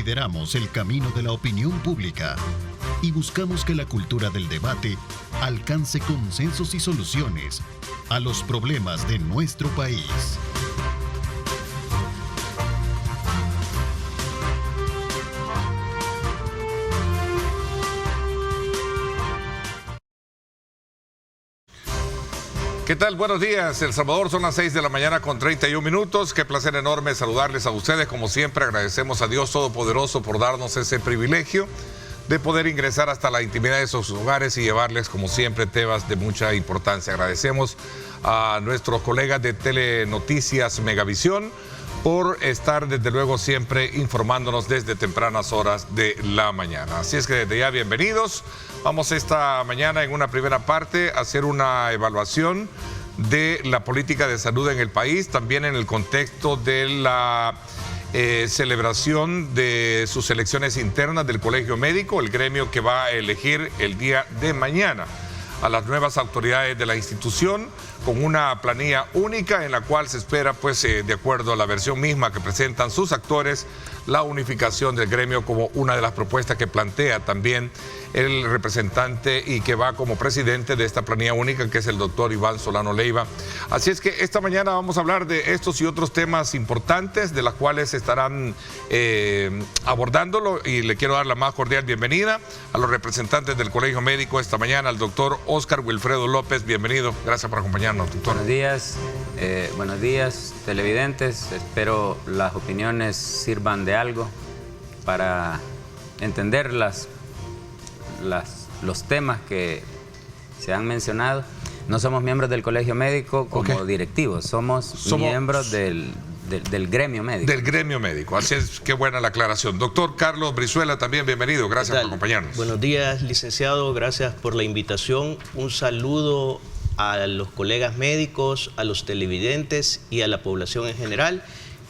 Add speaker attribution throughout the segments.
Speaker 1: Lideramos el camino de la opinión pública y buscamos que la cultura del debate alcance consensos y soluciones a los problemas de nuestro país.
Speaker 2: ¿Qué tal? Buenos días, El Salvador, son las 6 de la mañana con 31 minutos. Qué placer enorme saludarles a ustedes. Como siempre, agradecemos a Dios Todopoderoso por darnos ese privilegio de poder ingresar hasta la intimidad de sus hogares y llevarles, como siempre, temas de mucha importancia. Agradecemos a nuestros colegas de Telenoticias Megavisión por estar, desde luego, siempre informándonos desde tempranas horas de la mañana. Así es que desde ya, bienvenidos. Vamos esta mañana, en una primera parte, a hacer una evaluación de la política de salud en el país, también en el contexto de la celebración de sus elecciones internas del Colegio Médico, el gremio que va a elegir el día de mañana a las nuevas autoridades de la institución, con una planilla única en la cual se espera, pues, de acuerdo a la versión misma que presentan sus actores, la unificación del gremio como una de las propuestas que plantea también el representante y que va como presidente de esta planilla única, que es el doctor Iván Solano Leiva. Así es que esta mañana vamos a hablar de estos y otros temas importantes, de las cuales estarán abordándolo, y le quiero dar la más cordial bienvenida a los representantes del Colegio Médico esta mañana, al doctor Óscar Wilfredo López. Bienvenido, gracias por acompañarnos, doctor.
Speaker 3: Buenos días, televidentes. Espero las opiniones sirvan de algo para entender los temas que se han mencionado. No somos miembros del Colegio Médico como directivos, somos miembros del gremio médico. Del
Speaker 2: gremio médico, así es, qué buena la aclaración. Doctor Carlos Brizuela, también bienvenido, gracias por acompañarnos.
Speaker 4: Buenos días, licenciado, gracias por la invitación. Un saludo a los colegas médicos, a los televidentes y a la población en general.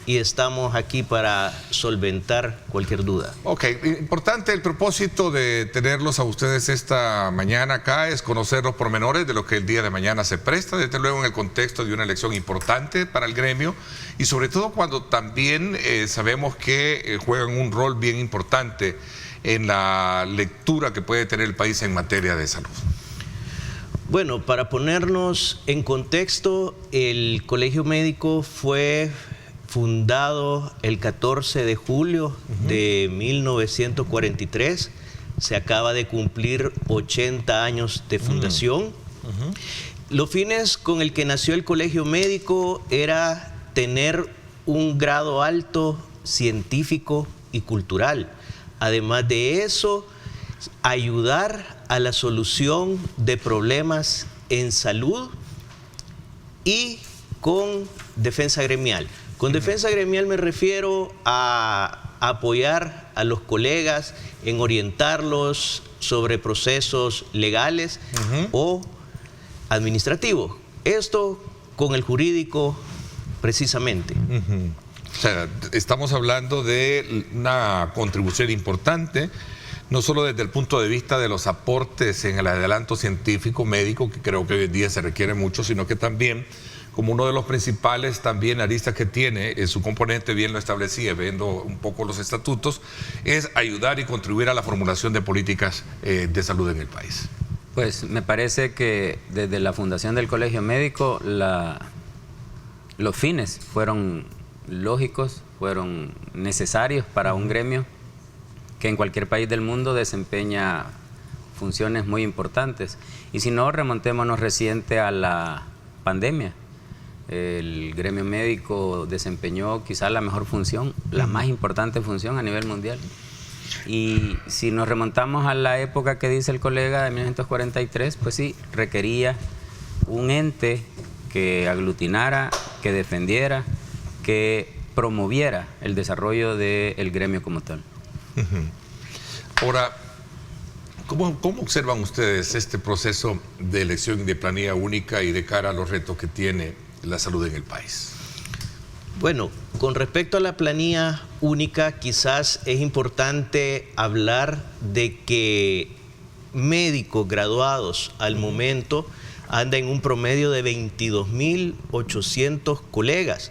Speaker 4: Y estamos aquí para solventar cualquier duda.
Speaker 2: Ok, importante, el propósito de tenerlos a ustedes esta mañana acá es conocer los pormenores de lo que el día de mañana se presta, desde luego en el contexto de una elección importante para el gremio, y sobre todo cuando también sabemos que juegan un rol bien importante en la lectura que puede tener el país en materia de salud.
Speaker 4: Bueno, para ponernos en contexto, el Colegio Médico fue fundado el 14 de julio de 1943. Se acaba de cumplir 80 años de fundación. Los fines con el que nació el Colegio Médico era tener un grado alto científico y cultural. Además de eso, ayudar a la solución de problemas en salud y con defensa gremial. Con defensa gremial me refiero a apoyar a los colegas en orientarlos sobre procesos legales o administrativos. Esto con el jurídico precisamente.
Speaker 2: O sea, estamos hablando de una contribución importante, no solo desde el punto de vista de los aportes en el adelanto científico médico, que creo que hoy en día se requiere mucho, sino que también como uno de los principales también aristas que tiene, su componente bien lo establecía, viendo un poco los estatutos, es ayudar y contribuir a la formulación de políticas de salud en el país.
Speaker 3: Pues me parece que desde la fundación del Colegio Médico los fines fueron lógicos, fueron necesarios para un gremio que en cualquier país del mundo desempeña funciones muy importantes. Y si no, remontémonos reciente a la pandemia. El gremio médico desempeñó quizá la mejor función, la más importante función a nivel mundial. Y si nos remontamos a la época que dice el colega de 1943, pues sí, requería un ente que aglutinara, que defendiera, que promoviera el desarrollo del gremio como tal.
Speaker 2: Ahora, ¿cómo observan ustedes este proceso de elección de planilla única y de cara a los retos que tiene la salud en el país?
Speaker 4: Bueno, con respecto a la planilla única, quizás es importante hablar de que médicos graduados al momento anda en un promedio de 22.800 colegas.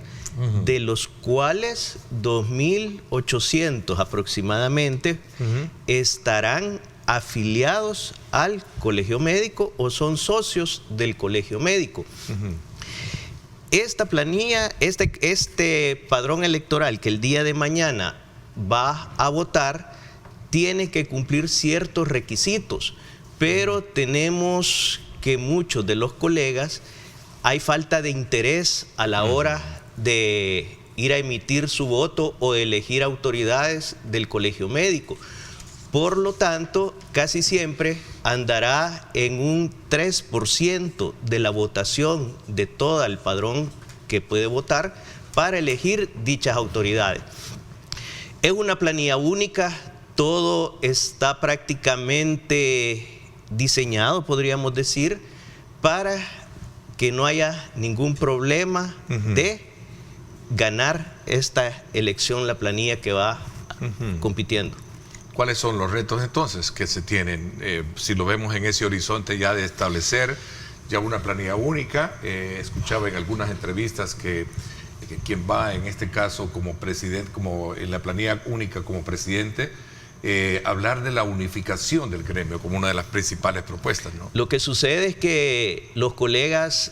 Speaker 4: de los cuales 2.800 aproximadamente estarán afiliados al colegio médico o son socios del colegio médico. Esta planilla, este padrón electoral que el día de mañana va a votar, tiene que cumplir ciertos requisitos, pero tenemos que muchos de los colegas hay falta de interés a la hora de ir a emitir su voto o de elegir autoridades del colegio médico. Por lo tanto, casi siempre andará en un 3% de la votación de todo el padrón que puede votar para elegir dichas autoridades. Es una planilla única, todo está prácticamente diseñado, podríamos decir, para que no haya ningún problema de ganar esta elección, la planilla que va compitiendo.
Speaker 2: ¿Cuáles son los retos entonces que se tienen? Si lo vemos en ese horizonte ya de establecer ya una planilla única, escuchaba en algunas entrevistas que quien va en este caso como presidente, como en la planilla única como presidente, hablar de la unificación del gremio como una de las principales propuestas, ¿no?
Speaker 4: Lo que sucede es que los colegas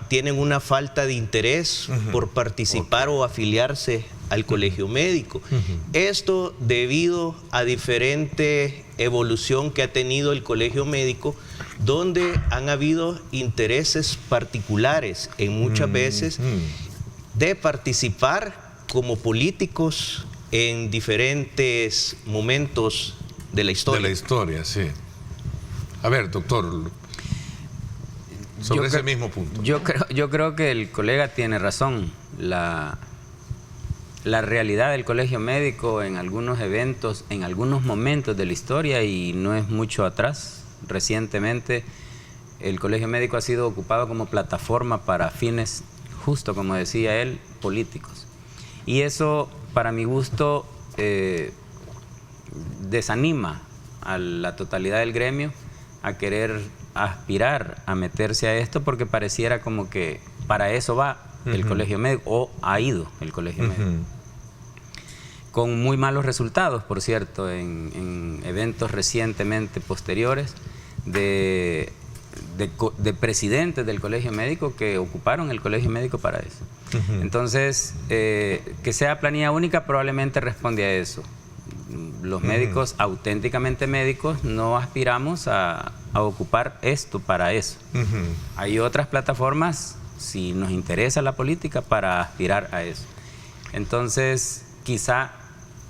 Speaker 4: tienen una falta de interés por participar o afiliarse al colegio médico. Esto debido a diferente evolución que ha tenido el colegio médico, donde han habido intereses particulares en muchas veces de participar como políticos en diferentes momentos de la historia.
Speaker 2: De la historia, sí. A ver, doctor, sobre ese mismo punto.
Speaker 3: Yo creo que el colega tiene razón. La realidad del colegio médico en algunos eventos, en algunos momentos de la historia, y no es mucho atrás, recientemente, el colegio médico ha sido ocupado como plataforma para fines, justo como decía él, políticos. Y eso, para mi gusto, desanima a la totalidad del gremio a querer aspirar a meterse a esto, porque pareciera como que para eso va el colegio médico, o ha ido el colegio médico. Con muy malos resultados, por cierto, en eventos recientemente posteriores de presidentes del colegio médico que ocuparon el colegio médico para eso. Entonces, que sea planilla única probablemente responde a eso. Los médicos, auténticamente médicos, no aspiramos a ocupar esto para eso. Hay otras plataformas, si nos interesa la política, para aspirar a eso. Entonces, quizá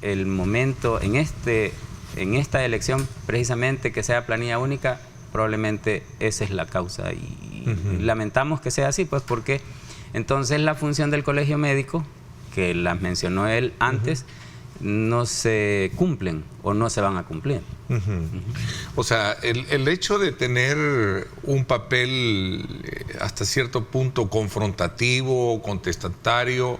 Speaker 3: el momento en esta elección, precisamente que sea planilla única, probablemente esa es la causa, y lamentamos que sea así, pues porque entonces la función del colegio médico, que las mencionó él antes, no se cumplen o no se van a cumplir.
Speaker 2: O sea, el hecho de tener un papel hasta cierto punto confrontativo, contestatario,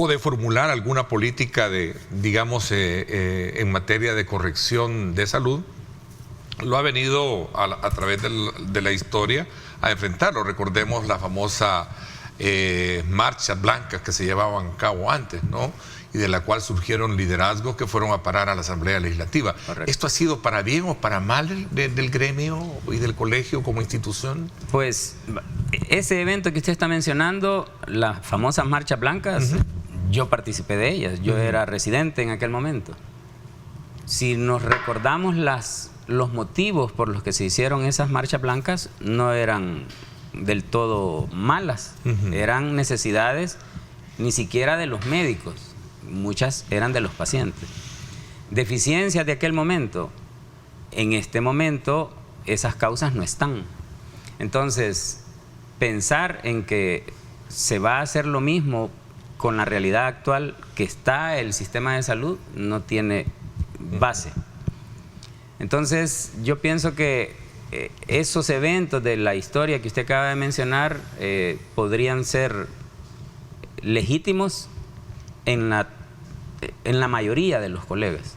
Speaker 2: o de formular alguna política digamos, en materia de corrección de salud, lo ha venido a través de la historia a enfrentarlo. Recordemos la famosa marchas blancas que se llevaban a cabo antes, ¿no? Y de la cual surgieron liderazgos que fueron a parar a la Asamblea Legislativa.
Speaker 3: Correcto.
Speaker 2: ¿Esto ha sido para bien o para mal del gremio y del colegio como institución?
Speaker 3: Pues ese evento que usted está mencionando, las famosas marchas blancas, yo participé de ellas, yo era residente en aquel momento. Si nos recordamos los motivos por los que se hicieron esas marchas blancas, no eran del todo malas, eran necesidades ni siquiera de los médicos, muchas eran de los pacientes. Deficiencias de aquel momento, en este momento esas causas no están. Entonces, pensar en que se va a hacer lo mismo con la realidad actual que está el sistema de salud no tiene base. Entonces, yo pienso que esos eventos de la historia que usted acaba de mencionar podrían ser legítimos en la mayoría de los colegas,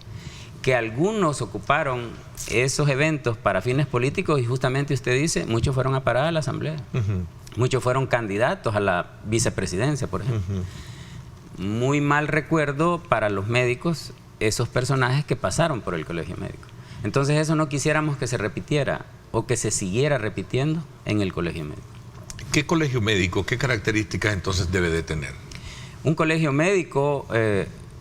Speaker 3: que algunos ocuparon esos eventos para fines políticos y justamente usted dice, muchos fueron a parar a la Asamblea. Muchos fueron candidatos a la vicepresidencia, por ejemplo. Muy mal recuerdo para los médicos esos personajes que pasaron por el colegio médico. Entonces eso no quisiéramos que se repitiera o que se siguiera repitiendo en el colegio médico.
Speaker 2: ¿Qué colegio médico, qué características entonces debe de tener?
Speaker 3: Un colegio médico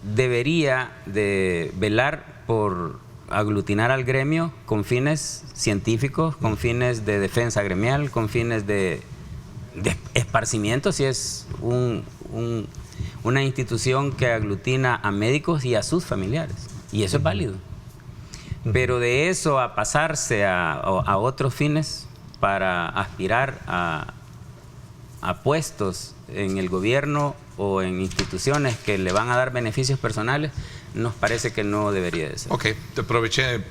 Speaker 3: debería de velar por aglutinar al gremio con fines científicos, con fines de defensa gremial, con fines de esparcimiento, si es una institución que aglutina a médicos y a sus familiares, y eso es válido. Pero de eso a pasarse a otros fines para aspirar a puestos en el gobierno o en instituciones que le van a dar beneficios personales, nos parece que no debería de ser.
Speaker 2: Ok, te aproveché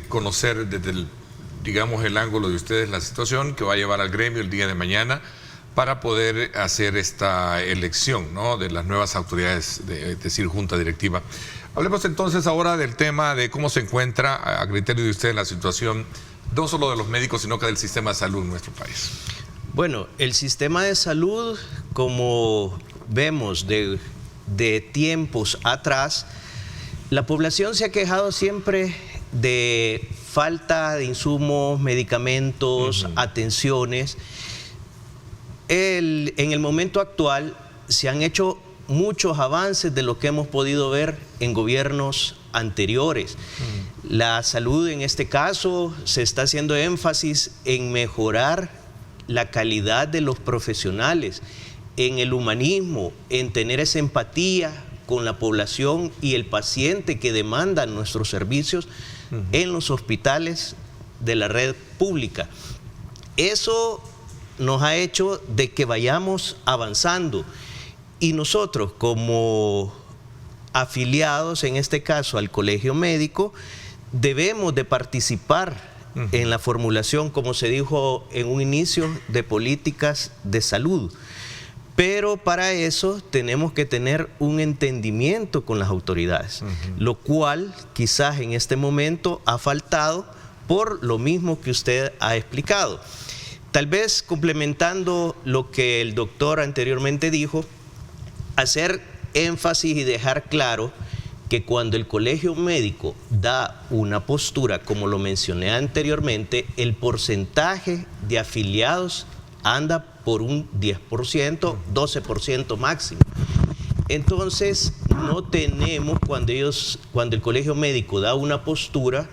Speaker 2: conocer desde el ángulo de ustedes la situación que va a llevar al gremio el día de mañana para poder hacer esta elección, ¿no?, de las nuevas autoridades, es decir, junta directiva. Hablemos entonces ahora del tema de cómo se encuentra, a criterio de ustedes, la situación no solo de los médicos, sino que del sistema de salud en nuestro país.
Speaker 4: Bueno, el sistema de salud, como vemos de tiempos atrás, la población se ha quejado siempre de falta de insumos, medicamentos, atenciones. En el momento actual se han hecho muchos avances de lo que hemos podido ver en gobiernos anteriores. La salud, en este caso, se está haciendo énfasis en mejorar la calidad de los profesionales, en el humanismo, en tener esa empatía con la población y el paciente que demanda nuestros servicios en los hospitales de la red pública. Eso nos ha hecho de que vayamos avanzando, y nosotros como afiliados, en este caso al colegio médico, debemos de participar en la formulación, como se dijo en un inicio, de políticas de salud. Pero para eso tenemos que tener un entendimiento con las autoridades, lo cual quizás en este momento ha faltado por lo mismo que usted ha explicado. Tal vez complementando lo que el doctor anteriormente dijo, hacer énfasis y dejar claro que cuando el colegio médico da una postura, como lo mencioné anteriormente, el porcentaje de afiliados anda por un 10%, 12% máximo. Entonces, no tenemos, cuando el colegio médico da una postura,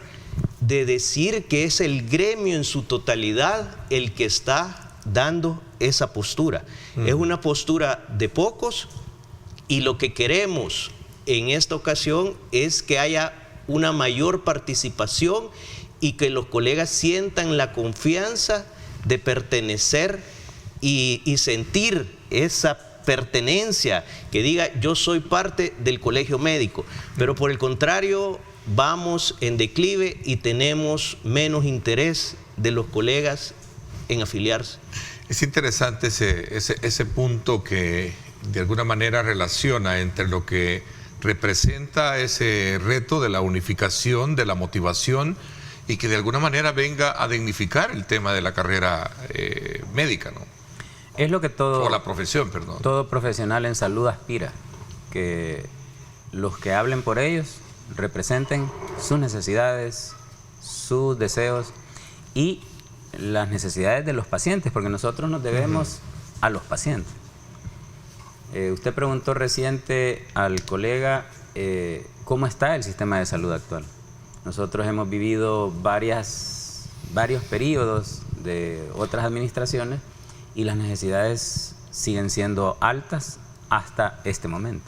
Speaker 4: de decir que es el gremio en su totalidad el que está dando esa postura. Es una postura de pocos, y lo que queremos en esta ocasión es que haya una mayor participación y que los colegas sientan la confianza de pertenecer y sentir esa pertenencia, que diga yo soy parte del colegio médico. Pero por el contrario, vamos en declive y tenemos menos interés de los colegas en afiliarse.
Speaker 2: Es interesante ese punto que de alguna manera relaciona entre lo que representa ese reto de la unificación, de la motivación, y que de alguna manera venga a dignificar el tema de la carrera médica, ¿no?
Speaker 3: Es lo que
Speaker 2: o la profesión, perdón.
Speaker 3: Todo profesional en salud aspira, que los que hablen por ellos representen sus necesidades, sus deseos y las necesidades de los pacientes, porque nosotros nos debemos a los pacientes. Usted preguntó reciente al colega cómo está el sistema de salud actual. Nosotros hemos vivido varios periodos de otras administraciones y las necesidades siguen siendo altas hasta este momento.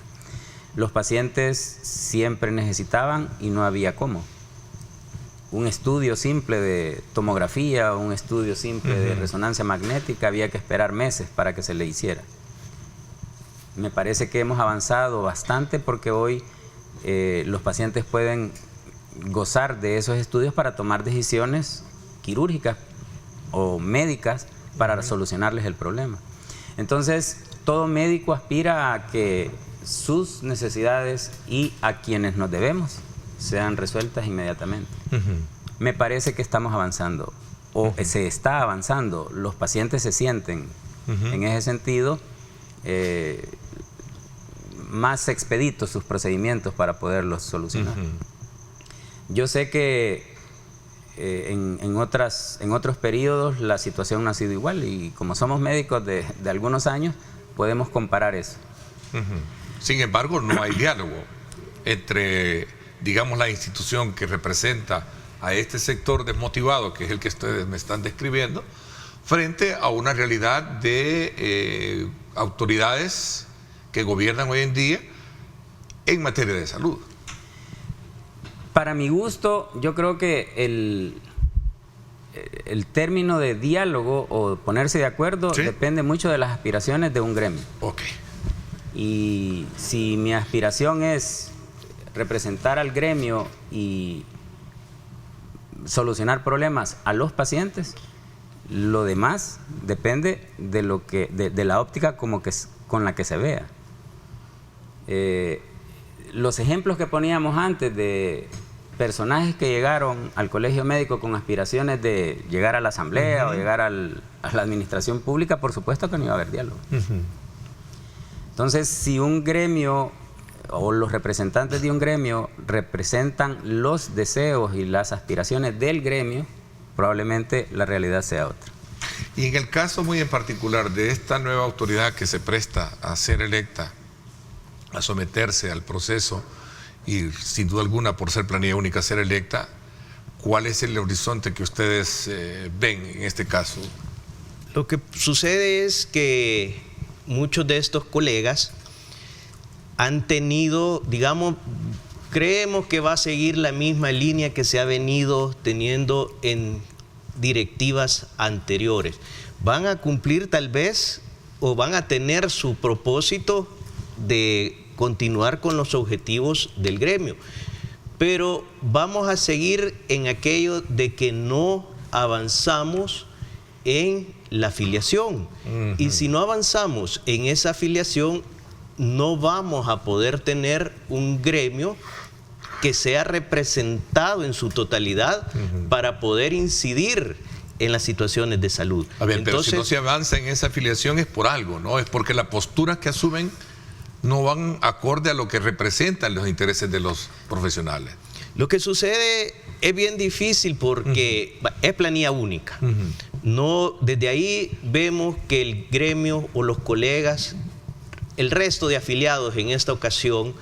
Speaker 3: Los pacientes siempre necesitaban y no había cómo. Un estudio simple de tomografía, un estudio simple de resonancia magnética, había que esperar meses para que se le hiciera. Me parece que hemos avanzado bastante porque hoy los pacientes pueden gozar de esos estudios para tomar decisiones quirúrgicas o médicas para solucionarles el problema. Entonces, todo médico aspira a que sus necesidades y a quienes nos debemos sean resueltas inmediatamente. Me parece que estamos avanzando, o se está avanzando. Los pacientes se sienten En ese sentido, más expeditos sus procedimientos para poderlos solucionar. Yo sé que en otros periodos la situación no ha sido igual, y como somos médicos de algunos años, podemos comparar eso.
Speaker 2: Sin embargo, no hay diálogo entre, digamos, la institución que representa a este sector desmotivado, que es el que ustedes me están describiendo, frente a una realidad de autoridades que gobiernan hoy en día en materia de salud.
Speaker 3: Para mi gusto, yo creo que el término de diálogo o ponerse de acuerdo, ¿sí?, depende mucho de las aspiraciones de un gremio. Y si mi aspiración es representar al gremio y solucionar problemas a los pacientes, lo demás depende de la óptica con la que se vea. Los ejemplos que poníamos antes de personajes que llegaron al colegio médico con aspiraciones de llegar a la asamblea o llegar a la administración pública, por supuesto que no iba a haber diálogo. Entonces, si un gremio o los representantes de un gremio representan los deseos y las aspiraciones del gremio, probablemente la realidad sea otra.
Speaker 2: Y en el caso muy en particular de esta nueva autoridad que se presta a ser electa, a someterse al proceso y sin duda alguna por ser planilla única ser electa, ¿cuál es el horizonte que ustedes ven en este caso?
Speaker 4: Lo que sucede es que muchos de estos colegas han tenido, digamos, creemos que va a seguir la misma línea que se ha venido teniendo en directivas anteriores. Van a cumplir tal vez o van a tener su propósito de continuar con los objetivos del gremio, pero vamos a seguir en aquello de que no avanzamos en la afiliación. Y si no avanzamos en esa afiliación, no vamos a poder tener un gremio que sea representado en su totalidad para poder incidir en las situaciones de salud.
Speaker 2: A ver, entonces, pero si no se avanza en esa afiliación es por algo, ¿no? Es porque las posturas que asumen no van acorde a lo que representan los intereses de los profesionales.
Speaker 4: Lo que sucede es bien difícil porque es planilla única. No, desde ahí vemos que el gremio o los colegas, el resto de afiliados en esta ocasión,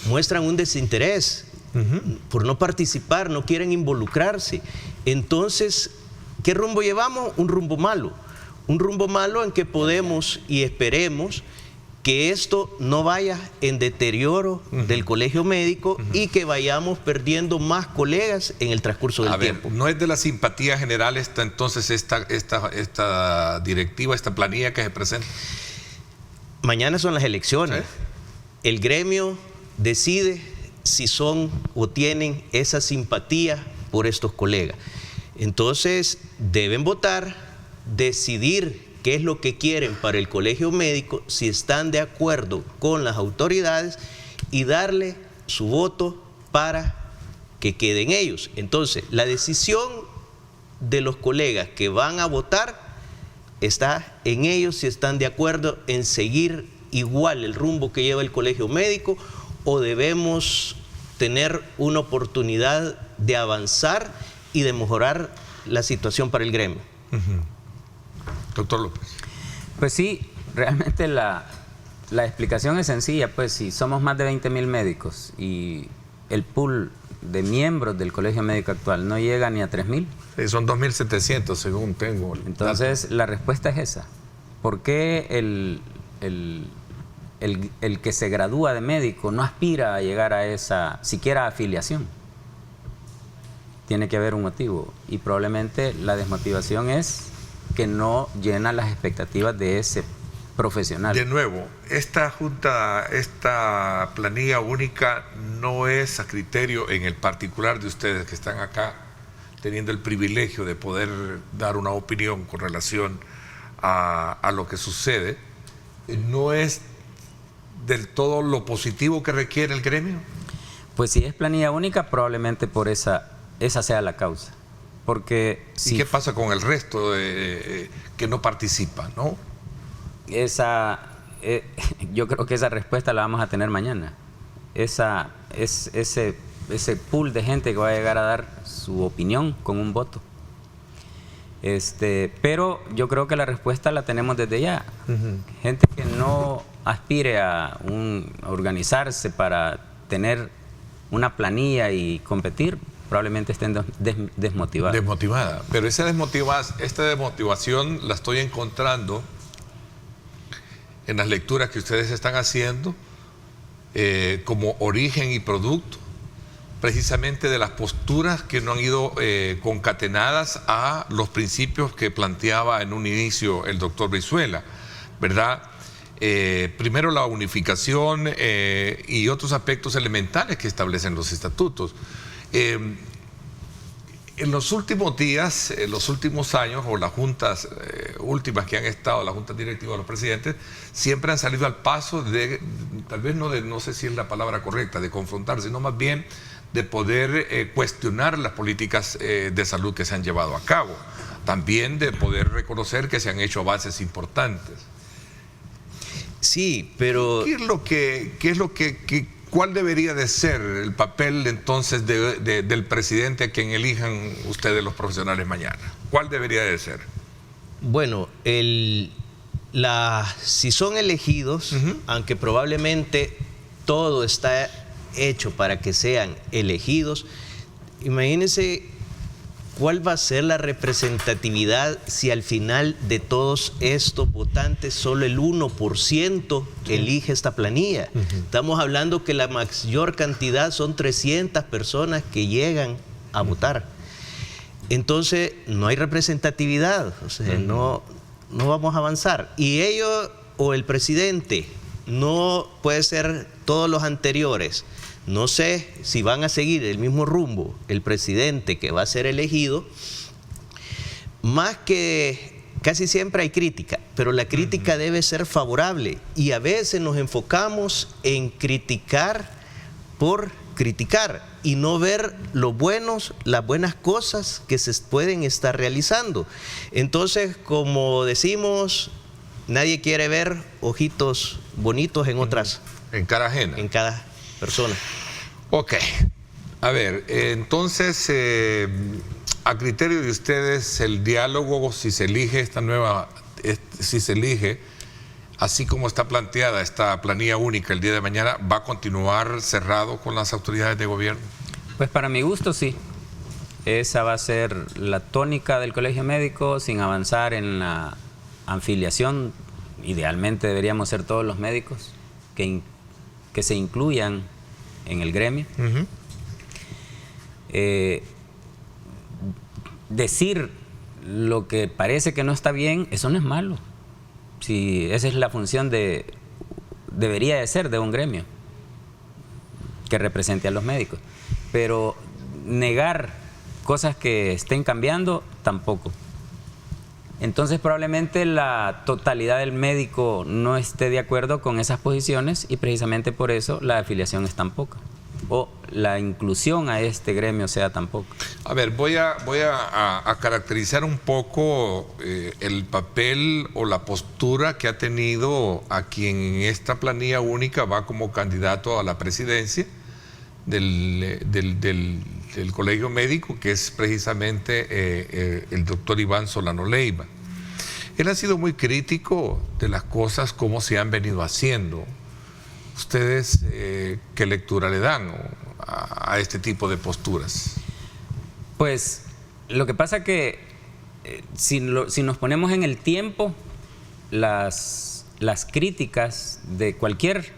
Speaker 4: muestran un desinterés por no participar, no quieren involucrarse. Entonces, ¿qué rumbo llevamos? Un rumbo malo. Un rumbo malo en que podemos y esperemos que esto no vaya en deterioro del colegio médico y que vayamos perdiendo más colegas en el transcurso del tiempo.
Speaker 2: ¿No es de la simpatía general entonces esta directiva, esta planilla que se presenta?
Speaker 4: Mañana son las elecciones.
Speaker 2: ¿Sí?
Speaker 4: El gremio decide si son o tienen esa simpatía por estos colegas. Entonces deben votar, decidir qué es lo que quieren para el colegio médico, si están de acuerdo con las autoridades y darle su voto para que queden ellos. Entonces, la decisión de los colegas que van a votar está en ellos si están de acuerdo en seguir igual el rumbo que lleva el colegio médico o debemos tener una oportunidad de avanzar y de mejorar la situación para el gremio.
Speaker 2: Doctor López.
Speaker 3: Pues sí, realmente la explicación es sencilla. Pues si somos más de 20,000 médicos y el pool de miembros del colegio médico actual no llega ni a 3,000.
Speaker 2: Sí, son 2,700 según tengo.
Speaker 3: Entonces la respuesta es esa. ¿Por qué el que se gradúa de médico no aspira a llegar a esa siquiera afiliación? Tiene que haber un motivo y probablemente la desmotivación es que no llena las expectativas de ese profesional.
Speaker 2: De nuevo, esta planilla única no es a criterio en el particular de ustedes que están acá teniendo el privilegio de poder dar una opinión con relación a lo que sucede. ¿No es del todo lo positivo que requiere el gremio?
Speaker 3: Pues si es planilla única, probablemente por esa sea la causa. Porque
Speaker 2: ¿Y qué pasa con el resto que no participa, no?
Speaker 3: yo creo que esa respuesta la vamos a tener mañana. Ese pool de gente que va a llegar a dar su opinión con un voto. Pero yo creo que la respuesta la tenemos desde ya. Gente que no aspire a organizarse para tener una planilla y competir, probablemente estén desmotivados.
Speaker 2: Desmotivada. Pero esta desmotivación la estoy encontrando en las lecturas que ustedes están haciendo como origen y producto precisamente de las posturas que no han ido concatenadas a los principios que planteaba en un inicio el doctor Brizuela, ¿verdad? Primero la unificación y otros aspectos elementales que establecen los estatutos. En los últimos días, en los últimos años, o las juntas últimas que han estado, las juntas directivas de los presidentes, siempre han salido al paso de, tal vez no sé si es la palabra correcta, de confrontar, sino más bien de poder cuestionar las políticas de salud que se han llevado a cabo. También de poder reconocer que se han hecho avances importantes.
Speaker 4: Sí, pero...
Speaker 2: ¿Cuál debería de ser el papel entonces del presidente a quien elijan ustedes los profesionales mañana? ¿Cuál debería de ser?
Speaker 4: Bueno, si son elegidos, aunque probablemente todo está hecho para que sean elegidos, imagínense cuál va a ser la representatividad si al final de todos estos votantes solo el 1% elige esta planilla. Estamos hablando que la mayor cantidad son 300 personas que llegan a votar. Entonces no hay representatividad, o sea, no vamos a avanzar. Y ellos o el presidente, no puede ser todos los anteriores. No sé si van a seguir el mismo rumbo el presidente que va a ser elegido, más que casi siempre hay crítica, pero la crítica debe ser favorable y a veces nos enfocamos en criticar por criticar y no ver las buenas cosas que se pueden estar realizando. Entonces, como decimos, nadie quiere ver ojitos bonitos en otras.
Speaker 2: En cara ajena.
Speaker 4: En cada persona.
Speaker 2: Ok. A ver, entonces, a criterio de ustedes, el diálogo, si se elige así como está planteada esta planilla única el día de mañana, ¿va a continuar cerrado con las autoridades de gobierno?
Speaker 3: Pues para mi gusto sí. Esa va a ser la tónica del Colegio Médico, sin avanzar en la afiliación. Idealmente deberíamos ser todos los médicos que se incluyan en el gremio. Decir lo que parece que no está bien, eso no es malo. Si esa es la función debería de ser de un gremio que represente a los médicos. Pero negar cosas que estén cambiando, tampoco. Entonces probablemente la totalidad del médico no esté de acuerdo con esas posiciones y precisamente por eso la afiliación es tan poca o la inclusión a este gremio sea tan poca.
Speaker 2: A ver, voy a caracterizar un poco el papel o la postura que ha tenido a quien en esta planilla única va como candidato a la presidencia del Colegio Médico, que es precisamente el doctor Iván Solano Leiva. Él ha sido muy crítico de las cosas como se han venido haciendo. ¿Ustedes qué lectura le dan a este tipo de posturas?
Speaker 3: Pues lo que pasa que si nos ponemos en el tiempo, las críticas de cualquier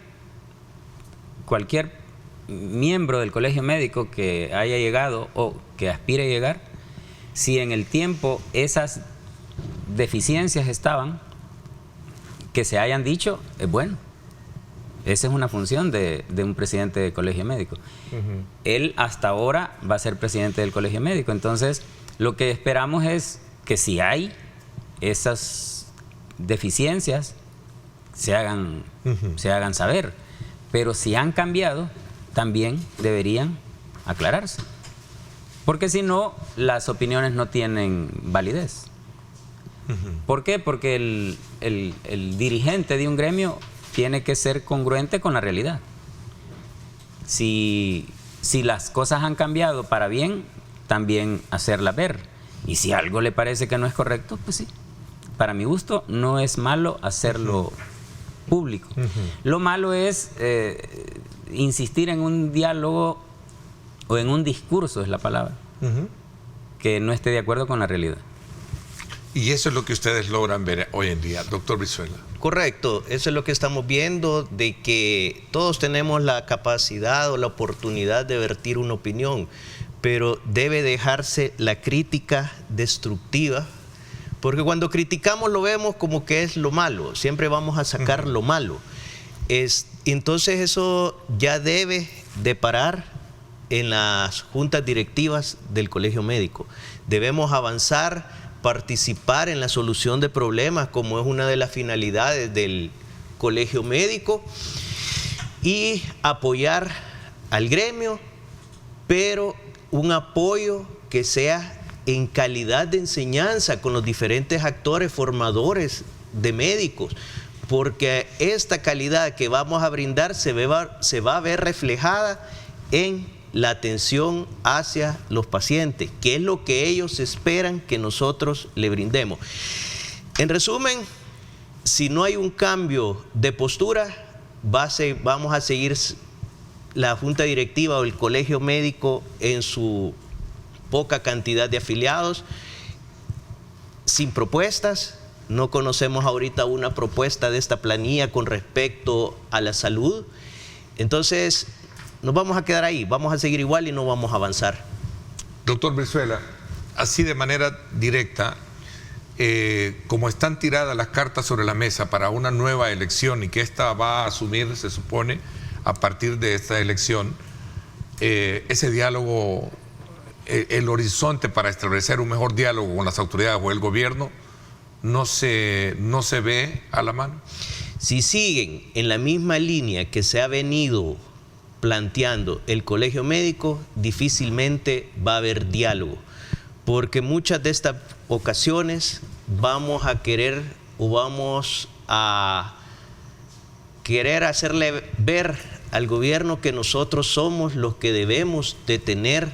Speaker 3: miembro del Colegio Médico que haya llegado o que aspire a llegar, si en el tiempo esas deficiencias estaban, que se hayan dicho, es bueno. Esa es una función de un presidente del Colegio Médico. Él hasta ahora va a ser presidente del Colegio Médico. Entonces, lo que esperamos es que si hay esas deficiencias, se hagan saber. Pero si han cambiado, también deberían aclararse. Porque si no, las opiniones no tienen validez. ¿Por qué? Porque el dirigente de un gremio tiene que ser congruente con la realidad. Si las cosas han cambiado para bien, también hacerlas ver. Y si algo le parece que no es correcto, pues sí. Para mi gusto, no es malo hacerlo público. Lo malo es insistir en un diálogo o en un discurso, es la palabra, que no esté de acuerdo con la realidad.
Speaker 2: Y eso es lo que ustedes logran ver hoy en día, doctor Brizuela.
Speaker 4: Correcto, eso es lo que estamos viendo, de que todos tenemos la capacidad o la oportunidad de vertir una opinión, pero debe dejarse la crítica destructiva, porque cuando criticamos lo vemos como que es lo malo, siempre vamos a sacar lo malo. Entonces eso ya debe de parar en las juntas directivas del Colegio Médico. Debemos avanzar, participar en la solución de problemas, como es una de las finalidades del Colegio Médico, y apoyar al gremio, pero un apoyo que sea en calidad de enseñanza con los diferentes actores formadores de médicos, porque esta calidad que vamos a brindar se va a ver reflejada en la atención hacia los pacientes, que es lo que ellos esperan que nosotros le brindemos. En resumen, si no hay un cambio de postura, vamos a seguir la junta directiva o el colegio médico en su poca cantidad de afiliados, sin propuestas. No conocemos ahorita una propuesta de esta planilla con respecto a la salud. Entonces, nos vamos a quedar ahí, vamos a seguir igual y no vamos a avanzar.
Speaker 2: Doctor Brizuela, así de manera directa, como están tiradas las cartas sobre la mesa para una nueva elección y que esta va a asumir, se supone, a partir de esta elección, ese diálogo, el horizonte para establecer un mejor diálogo con las autoridades o el gobierno, no se ve a la mano.
Speaker 4: Si siguen en la misma línea que se ha venido planteando el Colegio Médico, difícilmente va a haber diálogo, porque muchas de estas ocasiones vamos a querer hacerle ver al gobierno que nosotros somos los que debemos de tener,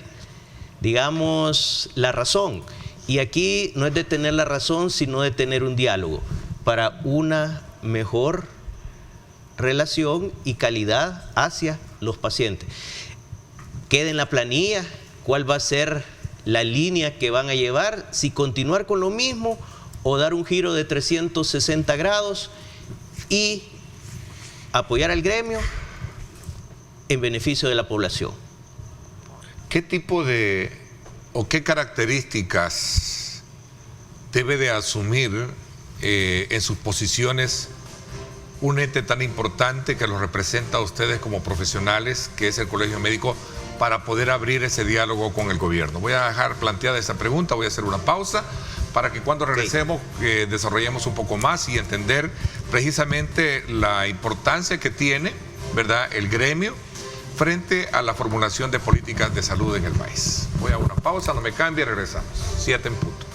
Speaker 4: digamos, la razón. Y aquí no es de tener la razón, sino de tener un diálogo para una mejor relación y calidad hacia los pacientes. Queda en la planilla cuál va a ser la línea que van a llevar, si continuar con lo mismo o dar un giro de 360 grados y apoyar al gremio en beneficio de la población.
Speaker 2: ¿Qué tipo de o qué características debe de asumir en sus posiciones un ente tan importante que los representa a ustedes como profesionales, que es el Colegio Médico, para poder abrir ese diálogo con el gobierno? Voy a dejar planteada esa pregunta, voy a hacer una pausa para que cuando regresemos desarrollemos un poco más y entender precisamente la importancia que tiene, ¿verdad?, el gremio frente a la formulación de políticas de salud en el país. Voy a una pausa, no me cambie, regresamos. 7 en punto.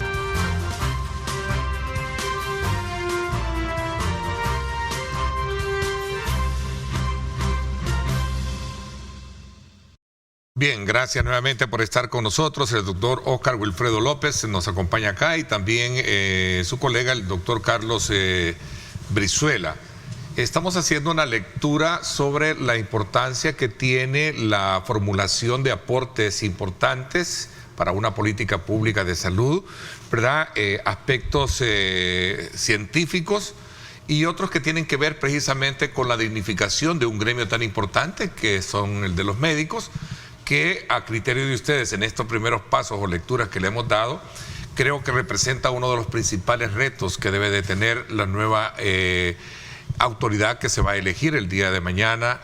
Speaker 2: Bien, gracias nuevamente por estar con nosotros. El doctor Óscar Wilfredo López nos acompaña acá y también su colega, el doctor Carlos Brizuela. Estamos haciendo una lectura sobre la importancia que tiene la formulación de aportes importantes para una política pública de salud, ¿verdad? Aspectos científicos y otros que tienen que ver precisamente con la dignificación de un gremio tan importante que son el de los médicos, que a criterio de ustedes en estos primeros pasos o lecturas que le hemos dado, creo que representa uno de los principales retos que debe de tener la nueva autoridad que se va a elegir el día de mañana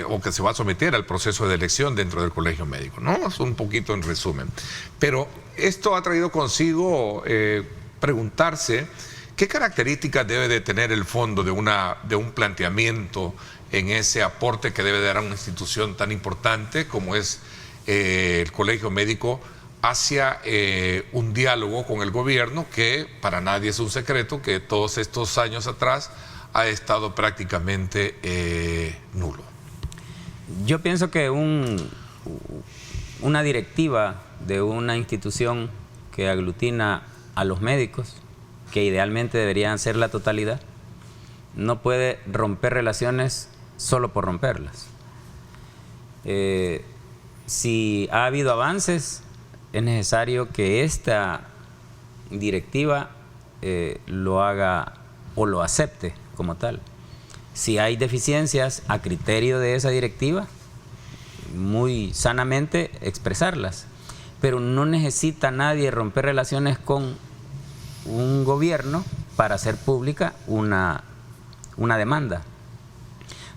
Speaker 2: o que se va a someter al proceso de elección dentro del Colegio Médico, ¿no? Es un poquito en resumen. Pero esto ha traído consigo preguntarse qué características debe de tener el fondo de un planteamiento en ese aporte que debe dar a una institución tan importante como es el Colegio Médico hacia un diálogo con el gobierno que para nadie es un secreto que todos estos años atrás ha estado prácticamente nulo.
Speaker 3: Yo pienso que una directiva de una institución que aglutina a los médicos, que idealmente deberían ser la totalidad, no puede romper relaciones solo por romperlas. Si ha habido avances, es necesario que esta directiva lo haga o lo acepte como tal. Si hay deficiencias a criterio de esa directiva, muy sanamente expresarlas. Pero no necesita nadie romper relaciones con un gobierno para hacer pública una demanda.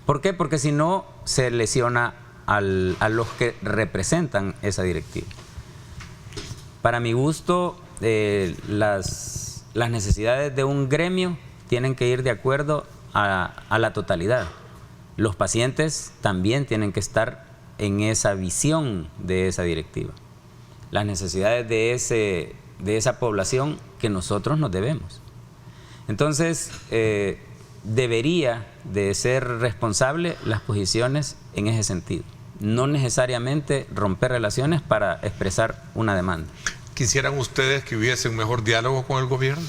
Speaker 3: ¿Por qué? Porque si no, se lesiona a los que representan esa directiva. Para mi gusto, las necesidades de un gremio tienen que ir de acuerdo a la totalidad. Los pacientes también tienen que estar en esa visión de esa directiva. Las necesidades de esa población que nosotros nos debemos. Entonces, debería de ser responsable las posiciones en ese sentido. No necesariamente romper relaciones para expresar una demanda.
Speaker 2: ¿Quisieran ustedes que hubiese un mejor diálogo con el gobierno?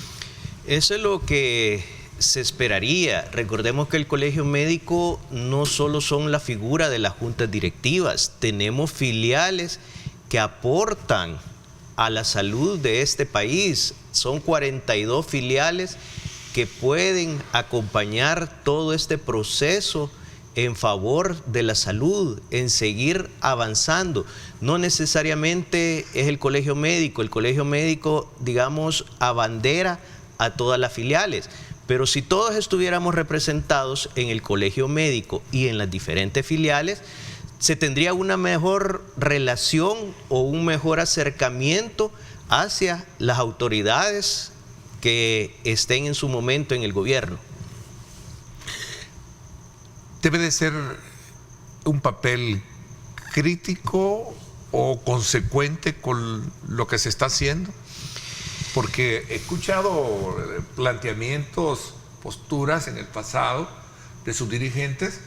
Speaker 4: Eso es lo que se esperaría. Recordemos que el colegio médico no solo son la figura de las juntas directivas, tenemos filiales que aportan a la salud de este país. Son 42 filiales que pueden acompañar todo este proceso en favor de la salud, en seguir avanzando. No necesariamente es el colegio médico, digamos, abandera a todas las filiales, pero si todos estuviéramos representados en el colegio médico y en las diferentes filiales, se tendría una mejor relación o un mejor acercamiento hacia las autoridades que estén en su momento en el gobierno.
Speaker 2: ¿Debe de ser un papel crítico o consecuente con lo que se está haciendo? Porque he escuchado planteamientos, posturas en el pasado de sus dirigentes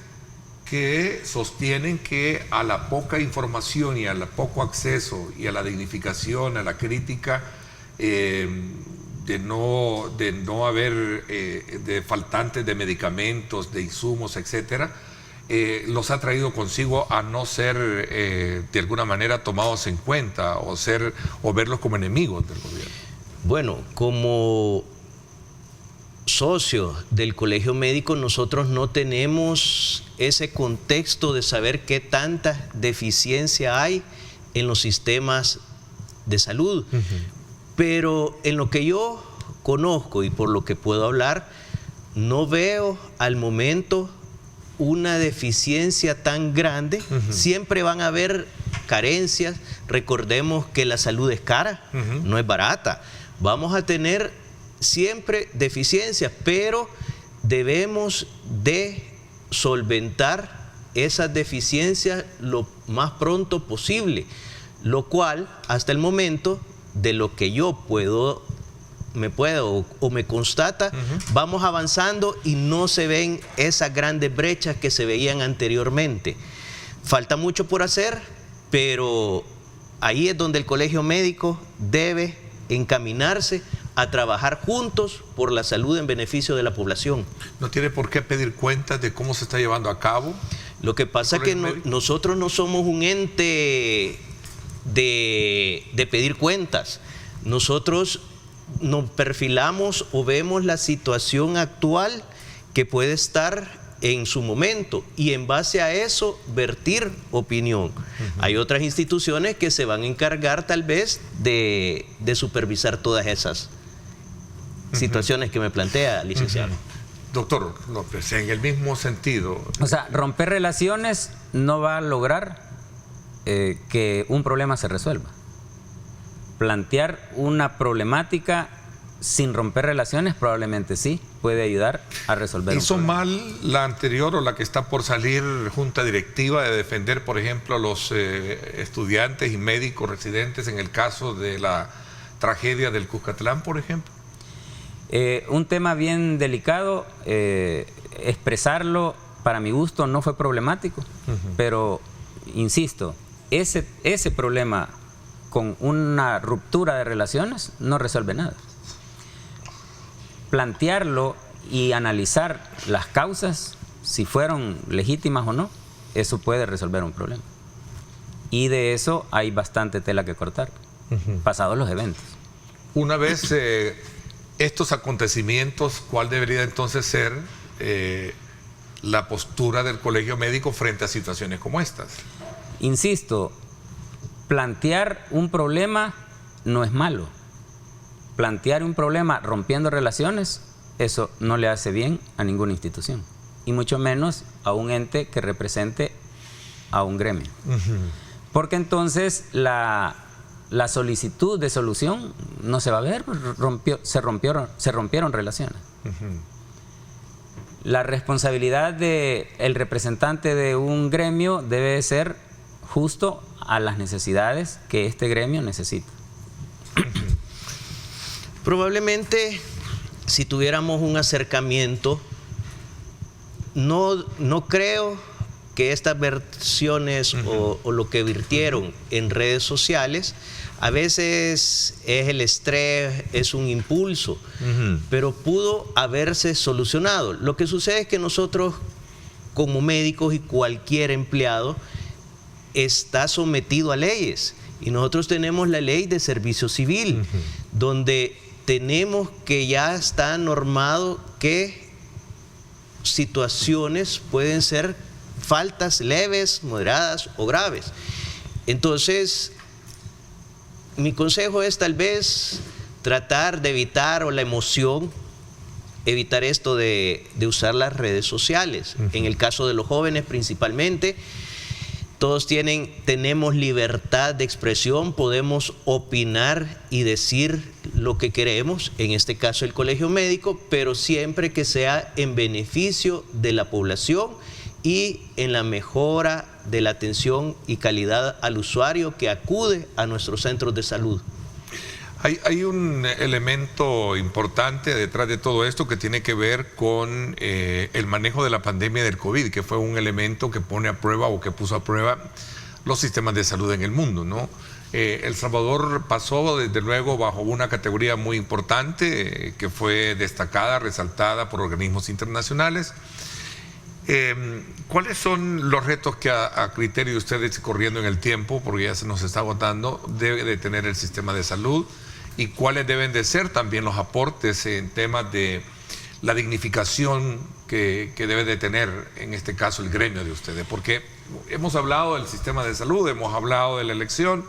Speaker 2: que sostienen que a la poca información y a la poco acceso y a la dignificación, a la crítica, de no haber de faltantes de medicamentos, de insumos, etcétera, los ha traído consigo a no ser de alguna manera tomados en cuenta o verlos como enemigos del gobierno.
Speaker 4: Bueno, como socios del colegio médico, nosotros no tenemos ese contexto de saber qué tanta deficiencia hay en los sistemas de salud. Pero en lo que yo conozco y por lo que puedo hablar, no veo al momento una deficiencia tan grande. Siempre van a haber carencias. Recordemos que la salud es cara, no es barata. Vamos a tener siempre deficiencias, pero debemos de solventar esas deficiencias lo más pronto posible, lo cual hasta el momento, de lo que yo me constata, vamos avanzando y no se ven esas grandes brechas que se veían anteriormente. Falta mucho por hacer, pero ahí es donde el colegio médico debe encaminarse a trabajar juntos por la salud en beneficio de la población.
Speaker 2: ¿No tiene por qué pedir cuentas de cómo se está llevando a cabo?
Speaker 4: Lo que pasa es que nosotros no somos un ente de pedir cuentas. Nosotros nos perfilamos o vemos la situación actual que puede estar en su momento y en base a eso vertir opinión. Hay otras instituciones que se van a encargar tal vez de supervisar todas esas situaciones que me plantea, licenciado.
Speaker 2: Doctor López, en el mismo sentido.
Speaker 3: O sea, romper relaciones no va a lograr que un problema se resuelva. Plantear una problemática sin romper relaciones probablemente sí, puede ayudar a resolver.
Speaker 2: ¿Hizo mal la anterior o la que está por salir junta directiva de defender, por ejemplo, a los estudiantes y médicos residentes en el caso de la tragedia del Cuscatlán, por ejemplo?
Speaker 3: Un tema bien delicado, expresarlo para mi gusto no fue problemático, pero insisto, ese problema con una ruptura de relaciones no resuelve nada. Plantearlo y analizar las causas, si fueron legítimas o no, eso puede resolver un problema. Y de eso hay bastante tela que cortar, pasados los eventos.
Speaker 2: Una vez estos acontecimientos, ¿cuál debería entonces ser la postura del Colegio Médico frente a situaciones como estas?
Speaker 3: Insisto, plantear un problema no es malo. Plantear un problema rompiendo relaciones, eso no le hace bien a ninguna institución, y mucho menos a un ente que represente a un gremio. Porque entonces la solicitud de solución no se va a ver, se rompieron relaciones. La responsabilidad del representante de un gremio debe ser justo a las necesidades que este gremio necesita.
Speaker 4: Probablemente, si tuviéramos un acercamiento, no creo que estas versiones o lo que virtieron en redes sociales, a veces es el estrés, es un impulso, pero pudo haberse solucionado. Lo que sucede es que nosotros, como médicos y cualquier empleado, está sometido a leyes. Y nosotros tenemos la ley de servicio civil, donde tenemos que ya está normado que situaciones pueden ser faltas leves, moderadas o graves. Entonces, mi consejo es tal vez tratar de evitar, o la emoción, evitar esto de usar las redes sociales. En el caso de los jóvenes principalmente, todos tenemos libertad de expresión, podemos opinar y decir lo que queremos, en este caso el Colegio Médico, pero siempre que sea en beneficio de la población y en la mejora de la atención y calidad al usuario que acude a nuestros centros de salud.
Speaker 2: Hay un elemento importante detrás de todo esto que tiene que ver con el manejo de la pandemia del COVID, que fue un elemento que pone a prueba o que puso a prueba los sistemas de salud en el mundo, ¿no? El Salvador pasó desde luego bajo una categoría muy importante que fue destacada, resaltada por organismos internacionales. ¿Cuáles son los retos que a criterio de ustedes, corriendo en el tiempo, porque ya se nos está agotando, debe de tener el sistema de salud? ¿Y cuáles deben de ser también los aportes en temas de la dignificación que debe de tener, en este caso, el gremio de ustedes? Porque hemos hablado del sistema de salud, hemos hablado de la elección,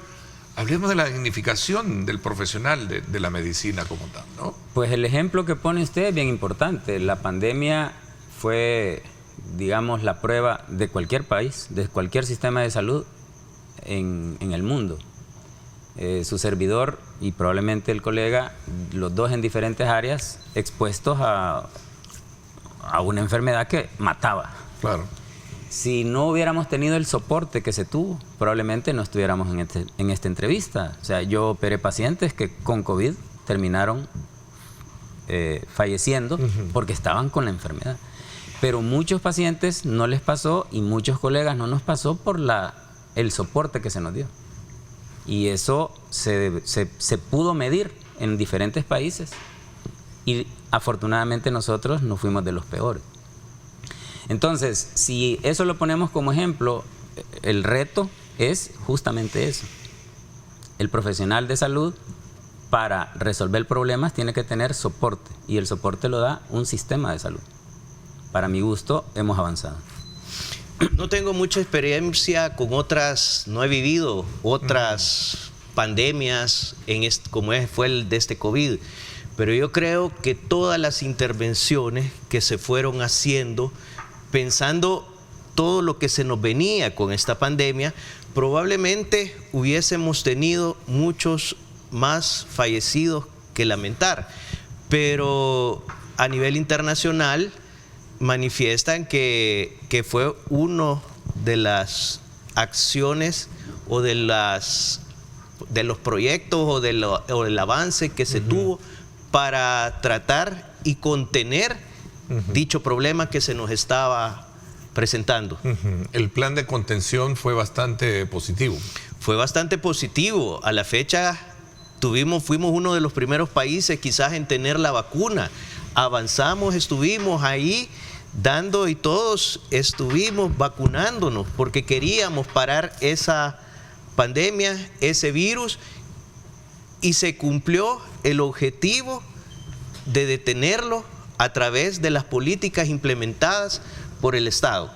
Speaker 2: hablemos de la dignificación del profesional de la medicina como tal, ¿no?
Speaker 3: Pues el ejemplo que pone usted es bien importante. La pandemia fue, digamos, la prueba de cualquier país, de cualquier sistema de salud en el mundo. Su servidor y probablemente el colega, los dos en diferentes áreas, expuestos a una enfermedad que mataba.
Speaker 2: Claro.
Speaker 3: Si no hubiéramos tenido el soporte que se tuvo, probablemente no estuviéramos en esta entrevista. O sea, yo operé pacientes que con COVID terminaron falleciendo porque estaban con la enfermedad. Pero muchos pacientes no les pasó y muchos colegas no nos pasó por el soporte que se nos dio. Y eso se pudo medir en diferentes países y afortunadamente nosotros no fuimos de los peores. Entonces, si eso lo ponemos como ejemplo, el reto es justamente eso. El profesional de salud, para resolver problemas, tiene que tener soporte, y el soporte lo da un sistema de salud. Para mi gusto, hemos avanzado.
Speaker 4: No tengo mucha experiencia con otras, no he vivido otras pandemias como fue el de este COVID, pero yo creo que todas las intervenciones que se fueron haciendo, pensando todo lo que se nos venía con esta pandemia, probablemente hubiésemos tenido muchos más fallecidos que lamentar, pero a nivel internacional manifiestan que fue uno de las acciones o de los proyectos o del avance que se tuvo para tratar y contener dicho problema que se nos estaba presentando.
Speaker 2: El plan de contención fue bastante positivo.
Speaker 4: Fue bastante positivo. A la fecha fuimos uno de los primeros países quizás en tener la vacuna. Avanzamos, estuvimos ahí dando y todos estuvimos vacunándonos porque queríamos parar esa pandemia, ese virus, y se cumplió el objetivo de detenerlo a través de las políticas implementadas por el Estado.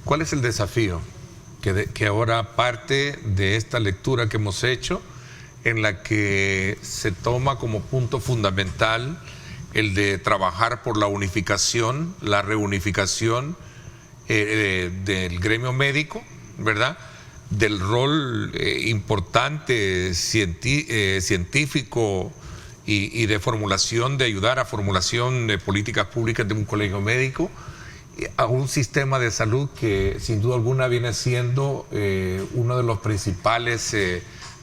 Speaker 2: ¿Cuál es el desafío que ahora parte de esta lectura que hemos hecho, en la que se toma como punto fundamental el de trabajar por la unificación, la reunificación del gremio médico, ¿verdad? Del rol importante científico y de formulación, de ayudar a formulación de políticas públicas de un colegio médico, a un sistema de salud que sin duda alguna viene siendo uno de los principales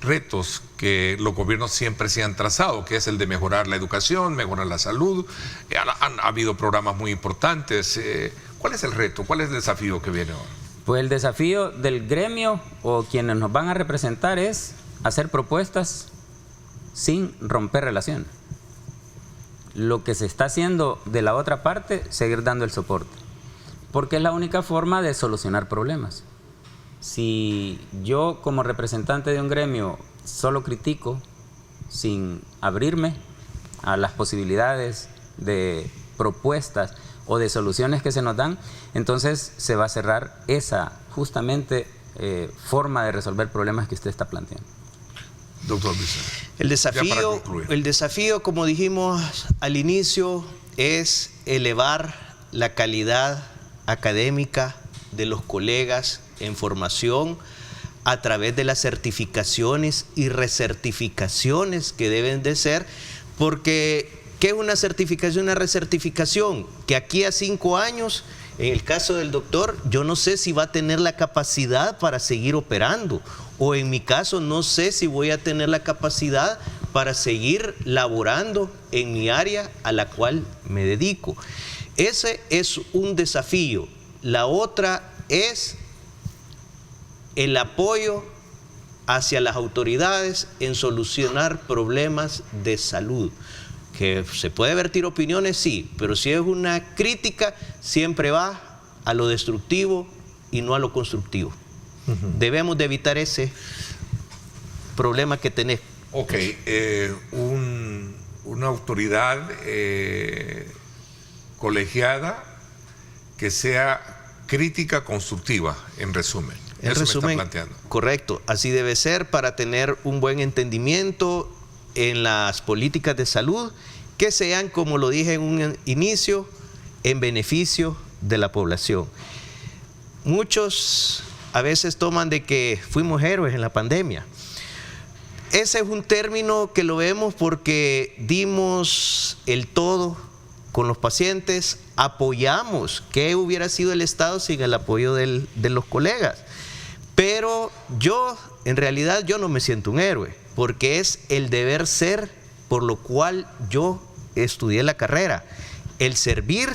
Speaker 2: retos que los gobiernos siempre se han trazado, que es el de mejorar la educación, mejorar la salud. Ha habido programas muy importantes. ¿Cuál es el reto? ¿Cuál es el desafío que viene ahora?
Speaker 3: Pues el desafío del gremio o quienes nos van a representar es hacer propuestas sin romper relaciones. Lo que se está haciendo de la otra parte, seguir dando el soporte, porque es la única forma de solucionar problemas. Si yo como representante de un gremio solo critico sin abrirme a las posibilidades de propuestas o de soluciones que se nos dan, entonces se va a cerrar esa justamente forma de resolver problemas que usted está planteando.
Speaker 2: Doctor Vicente.
Speaker 4: El desafío, como dijimos al inicio, es elevar la calidad académica de los colegas en formación a través de las certificaciones y recertificaciones que deben de ser, porque ¿qué es una certificación, una recertificación? Que aquí a 5 años, en el caso del doctor, yo no sé si va a tener la capacidad para seguir operando, o en mi caso no sé si voy a tener la capacidad para seguir laborando en mi área a la cual me dedico. Ese es un desafío. La otra es el apoyo hacia las autoridades en solucionar problemas de salud. Que se puede vertir opiniones, sí, pero si es una crítica, siempre va a lo destructivo y no a lo constructivo. Debemos de evitar ese problema que tenemos.
Speaker 2: Ok, una autoridad colegiada que sea crítica constructiva, en resumen.
Speaker 4: En resumen, me está planteando. Correcto, así debe ser para tener un buen entendimiento en las políticas de salud que sean, como lo dije en un inicio, en beneficio de la población. Muchos a veces toman de que fuimos héroes en la pandemia. Ese es un término que lo vemos porque dimos el todo con los pacientes, apoyamos. ¿Qué hubiera sido el Estado sin el apoyo de los colegas? Pero en realidad yo no me siento un héroe, porque es el deber ser por lo cual yo estudié la carrera, el servir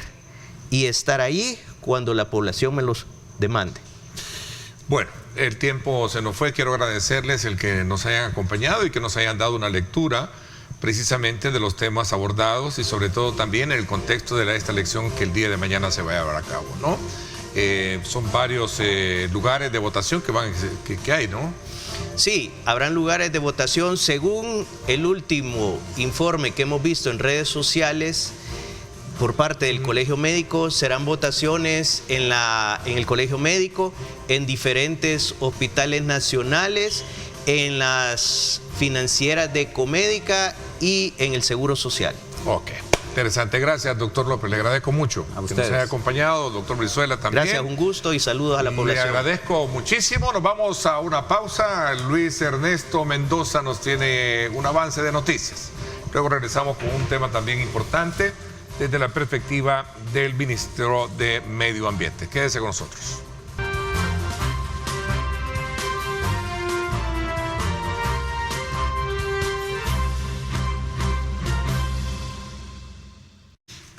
Speaker 4: y estar ahí cuando la población me los demande.
Speaker 2: Bueno, el tiempo se nos fue. Quiero agradecerles el que nos hayan acompañado y que nos hayan dado una lectura precisamente de los temas abordados y sobre todo también en el contexto de esta elección que el día de mañana se va a llevar a cabo, ¿no? Son varios lugares de votación que hay, ¿no?
Speaker 4: Sí, habrán lugares de votación. Según el último informe que hemos visto en redes sociales por parte del Colegio Médico, serán votaciones en el Colegio Médico, en diferentes hospitales nacionales, en las financieras de Ecomédica y en el Seguro Social.
Speaker 2: Ok, interesante. Gracias, doctor López. Le agradezco mucho
Speaker 3: a
Speaker 2: que nos haya acompañado. Doctor Brizuela también.
Speaker 4: Gracias, un gusto y saludos a la población.
Speaker 2: Le agradezco muchísimo. Nos vamos a una pausa. Luis Ernesto Mendoza nos tiene un avance de noticias. Luego regresamos con un tema también importante desde la perspectiva del ministro de Medio Ambiente. Quédese con nosotros.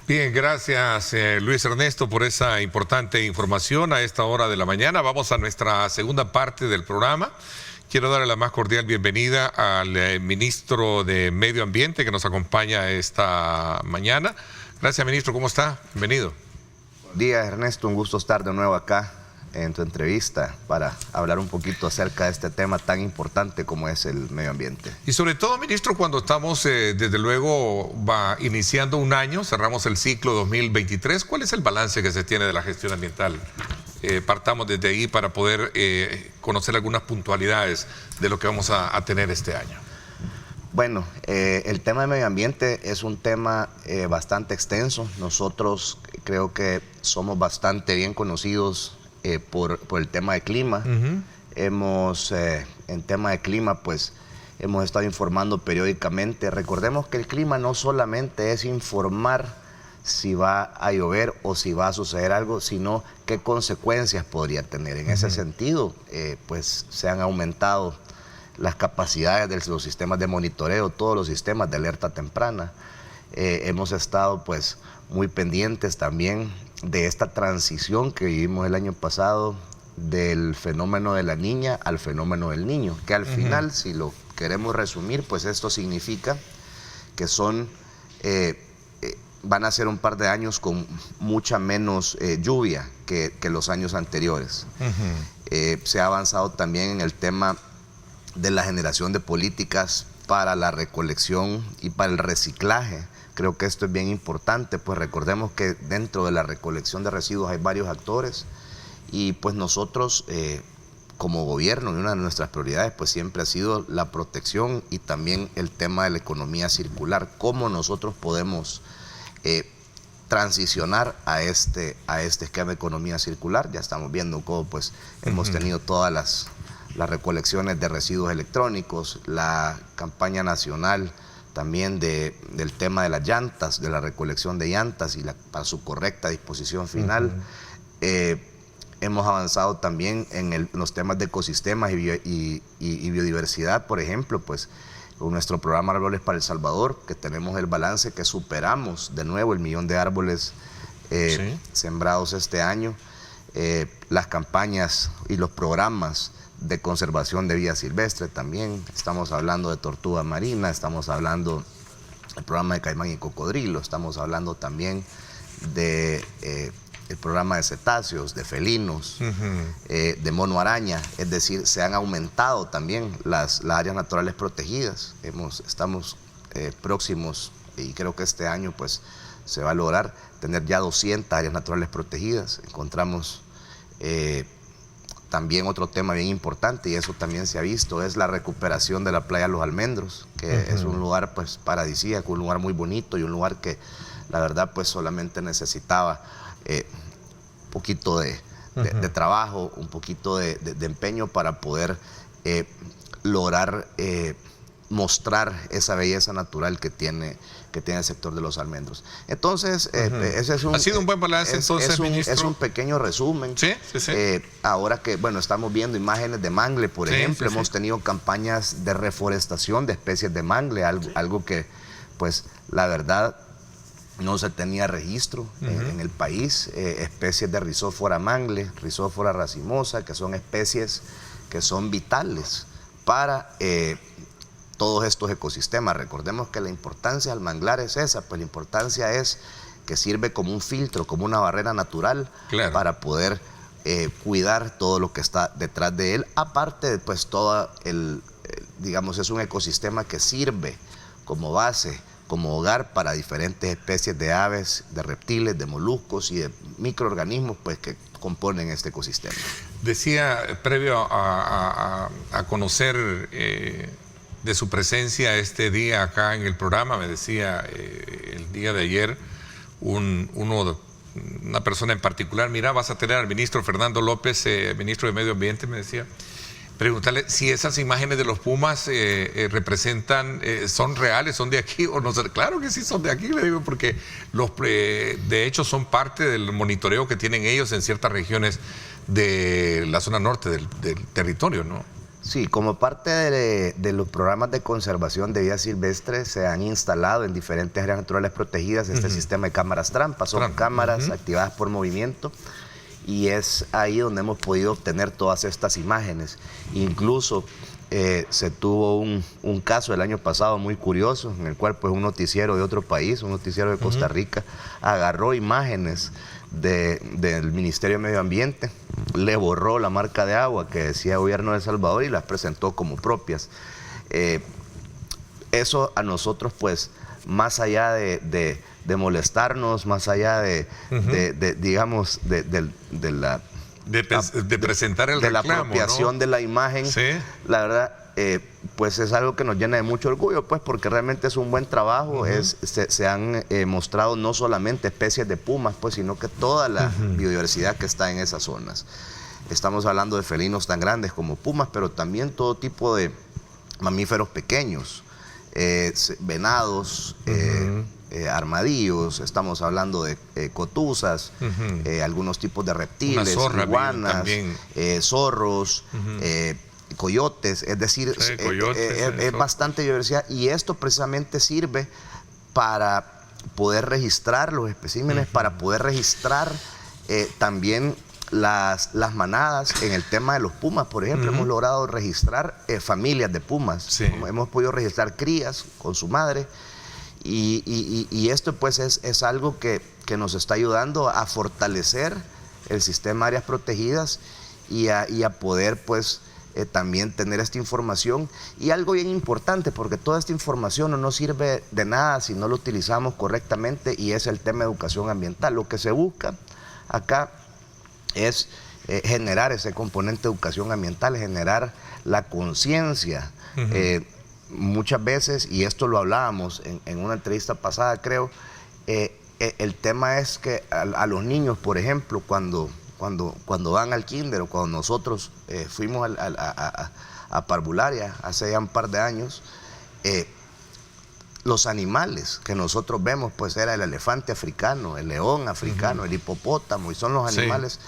Speaker 2: Bien, gracias Luis Ernesto por esa importante información a esta hora de la mañana. Vamos a nuestra segunda parte del programa. Quiero darle la más cordial bienvenida al ministro de Medio Ambiente que nos acompaña esta mañana. Gracias, ministro. ¿Cómo está? Bienvenido.
Speaker 5: Buenos días, Ernesto. Un gusto estar de nuevo acá en tu entrevista para hablar un poquito acerca de este tema tan importante como es el medio ambiente.
Speaker 2: Y sobre todo, ministro, cuando estamos desde luego iniciando un año, cerramos el ciclo 2023, ¿cuál es el balance que se tiene de la gestión ambiental? Partamos desde ahí para poder conocer algunas puntualidades de lo que vamos a tener este año.
Speaker 5: Bueno, el tema de medio ambiente es un tema bastante extenso. Nosotros creo que somos bastante bien conocidos por el tema de clima. En tema de clima, pues hemos estado informando periódicamente. Recordemos que el clima no solamente es informar si va a llover o si va a suceder algo, sino qué consecuencias podría tener. En ese sentido, pues se han aumentado las capacidades de los sistemas de monitoreo, todos los sistemas de alerta temprana. Hemos estado pues muy pendientes también de esta transición que vivimos el año pasado del fenómeno de la niña al fenómeno del niño, que al final, si lo queremos resumir, pues esto significa que van a ser un par de años con mucha menos lluvia que los años anteriores. Se ha avanzado también en el tema de la generación de políticas para la recolección y para el reciclaje. Creo que esto es bien importante, pues recordemos que dentro de la recolección de residuos hay varios actores y pues nosotros como gobierno, y una de nuestras prioridades pues siempre ha sido la protección y también el tema de la economía circular, cómo nosotros podemos transicionar a este esquema de economía circular. Ya estamos viendo cómo pues hemos tenido todas las recolecciones de residuos electrónicos, la campaña nacional también del tema de las llantas, de la recolección de llantas y para su correcta disposición final. Hemos avanzado también en los temas de ecosistemas y biodiversidad, por ejemplo, pues con nuestro programa Árboles para El Salvador, que tenemos el balance que superamos de nuevo el 1.000.000 de árboles sembrados este año. Las campañas y los programas de conservación de vida silvestre también. Estamos hablando de tortuga marina, estamos hablando del programa de caimán y cocodrilo, estamos hablando también de el programa de cetáceos, de felinos, de mono araña. Es decir, se han aumentado también las áreas naturales protegidas. Estamos próximos, y creo que este año pues se va a lograr tener ya 200 áreas naturales protegidas. Encontramos también otro tema bien importante, y eso también se ha visto, es la recuperación de la playa Los Almendros, que es un lugar pues paradisíaco, un lugar muy bonito y un lugar que la verdad pues solamente necesitaba un poquito de trabajo, un poquito de empeño para poder lograr mostrar esa belleza natural que tiene el sector de los almendros. Entonces, ese es
Speaker 2: ha sido un buen balance, entonces, ministro.
Speaker 5: Es un pequeño resumen.
Speaker 2: Sí.
Speaker 5: Ahora que, bueno, estamos viendo imágenes de mangle, por ejemplo, hemos tenido campañas de reforestación de especies de mangle, algo que, pues, la verdad, no se tenía registro en el país. Especies de Rhizophyra mangle, Rhizophyra racemosa, que son especies que son vitales para todos estos ecosistemas. Recordemos que la importancia del manglar es esa, pues la importancia es que sirve como un filtro, como una barrera natural para poder cuidar todo lo que está detrás de él. Aparte, pues todo digamos, es un ecosistema que sirve como base, como hogar para diferentes especies de aves, de reptiles, de moluscos y de microorganismos pues que componen este ecosistema.
Speaker 2: Decía, previo a conocer de su presencia este día acá en el programa, me decía el día de ayer una persona en particular: mira, vas a tener al ministro Fernando López, ministro de Medio Ambiente, me decía, preguntarle si esas imágenes de los pumas representan, son reales, son de aquí o no. Claro que sí son de aquí, le digo, porque de hecho son parte del monitoreo que tienen ellos en ciertas regiones de la zona norte del territorio, ¿no?
Speaker 5: Sí, como parte de los programas de conservación de vida silvestre se han instalado en diferentes áreas naturales protegidas este sistema de cámaras trampas. Son cámaras activadas por movimiento y es ahí donde hemos podido obtener todas estas imágenes. Incluso se tuvo un caso el año pasado muy curioso en el cual pues un noticiero de otro país, un noticiero de Costa Rica, agarró imágenes del Ministerio de Medio Ambiente, le borró la marca de agua que decía Gobierno de El Salvador y las presentó como propias. Eso a nosotros, pues, más allá de molestarnos, más allá de
Speaker 2: presentar el reclamo,
Speaker 5: la apropiación, ¿no?, de la imagen,
Speaker 2: ¿sí?, la
Speaker 5: verdad, pues es algo que nos llena de mucho orgullo, pues, porque realmente es un buen trabajo. Se han mostrado no solamente especies de pumas, pues, sino que toda la biodiversidad que está en esas zonas. Estamos hablando de felinos tan grandes como pumas, pero también todo tipo de mamíferos pequeños, venados, armadillos, estamos hablando de cotuzas, algunos tipos de reptiles, iguanas, zorros, coyotes, es decir,
Speaker 2: sí, coyotes,
Speaker 5: es bastante diversidad, y esto precisamente sirve para poder registrar los especímenes, para poder registrar también las manadas. En el tema de los pumas, por ejemplo, hemos logrado registrar familias de pumas,
Speaker 2: sí,
Speaker 5: hemos podido registrar crías con su madre, y esto pues es algo que nos está ayudando a fortalecer el sistema de áreas protegidas y a poder pues también tener esta información. Y algo bien importante, porque toda esta información no nos sirve de nada si no lo utilizamos correctamente, y es el tema de educación ambiental. Lo que se busca acá es generar ese componente de educación ambiental, generar la conciencia. Muchas veces, y esto lo hablábamos en una entrevista pasada, creo, el tema es que a los niños, por ejemplo, cuando van al kinder, o cuando nosotros fuimos a parvularia hace ya un par de años, los animales que nosotros vemos, pues era el elefante africano, el león africano, el hipopótamo, y son los animales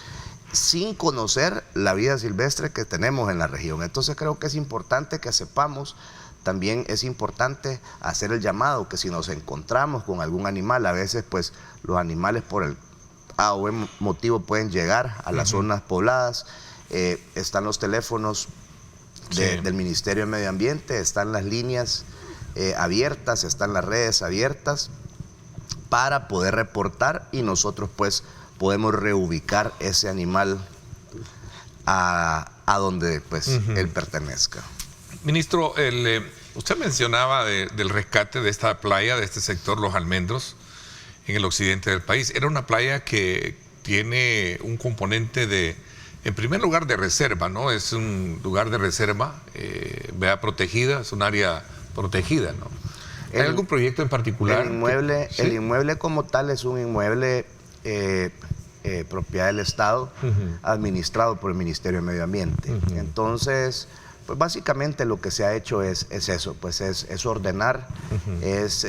Speaker 5: sin conocer la vida silvestre que tenemos en la región. Entonces creo que es importante que sepamos. También es importante hacer el llamado que si nos encontramos con algún animal, a veces pues los animales por el A o B motivo pueden llegar a las zonas pobladas. Están los teléfonos del Ministerio de Medio Ambiente, están las líneas abiertas, están las redes abiertas para poder reportar, y nosotros pues podemos reubicar ese animal a donde pues él pertenezca.
Speaker 2: Ministro, usted mencionaba del rescate de esta playa, de este sector, Los Almendros, en el occidente del país. Era una playa que tiene un componente en primer lugar, de reserva, ¿no? Es un lugar de reserva, protegida, es un área protegida, ¿no? ¿Hay algún proyecto en particular?
Speaker 5: El inmueble como tal es un inmueble propiedad del Estado, administrado por el Ministerio de Medio Ambiente. Entonces, pues básicamente lo que se ha hecho es eso, pues es ordenar, es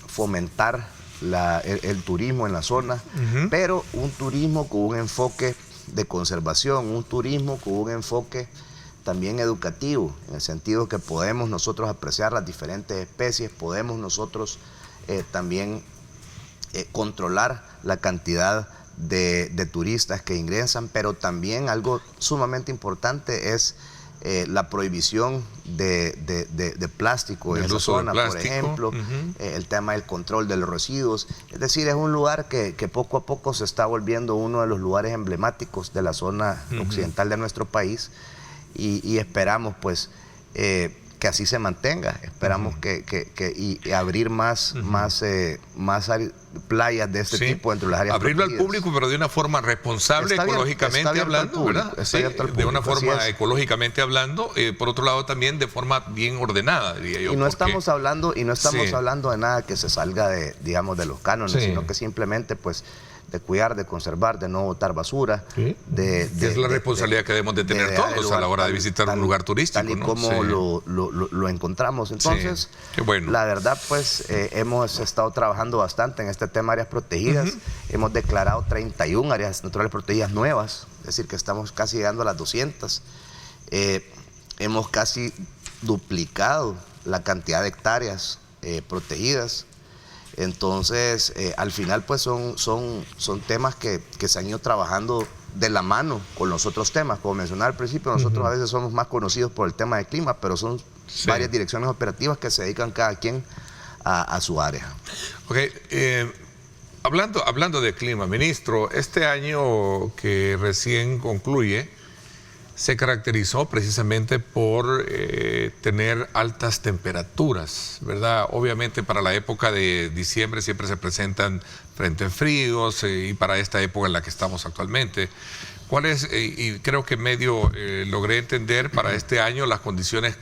Speaker 5: fomentar el turismo en la zona, pero un turismo con un enfoque de conservación, un turismo con un enfoque también educativo, en el sentido que podemos nosotros apreciar las diferentes especies, podemos nosotros también controlar la cantidad de turistas que ingresan, pero también algo sumamente importante es la prohibición de plástico en esa zona, por ejemplo, el tema del control de los residuos. Es decir, es un lugar que poco a poco se está volviendo uno de los lugares emblemáticos de la zona occidental de nuestro país, y esperamos pues que así se mantenga. Esperamos y abrir más playas de este tipo dentro de las áreas
Speaker 2: abrirlo
Speaker 5: protegidas.
Speaker 2: Al público, pero de una forma responsable, ecológicamente hablando, ¿verdad? Sí, de una forma ecológicamente hablando, por otro lado también de forma bien ordenada, diría yo.
Speaker 5: Y no estamos hablando de nada que se salga de los cánones, sino que simplemente pues de cuidar, de conservar, de no botar basura.
Speaker 2: Sí. Es la responsabilidad que debemos de tener todos a la hora de visitar un lugar turístico.
Speaker 5: Tal y como lo encontramos. Entonces,
Speaker 2: qué bueno.
Speaker 5: La verdad, pues hemos estado trabajando bastante en este tema de áreas protegidas. Hemos declarado 31 áreas naturales protegidas nuevas, es decir, que estamos casi llegando a las 200. Hemos casi duplicado la cantidad de hectáreas protegidas. Entonces, al final, pues son temas que se han ido trabajando de la mano con los otros temas. Como mencionaba al principio, nosotros a veces somos más conocidos por el tema de clima, pero son varias direcciones operativas que se dedican cada quien a su área.
Speaker 2: Ok, hablando de clima, ministro, este año que recién concluye se caracterizó precisamente por tener altas temperaturas, ¿verdad? Obviamente para la época de diciembre siempre se presentan frentes fríos y para esta época en la que estamos actualmente. ¿Cuál es, y creo que medio logré entender, para este año las condiciones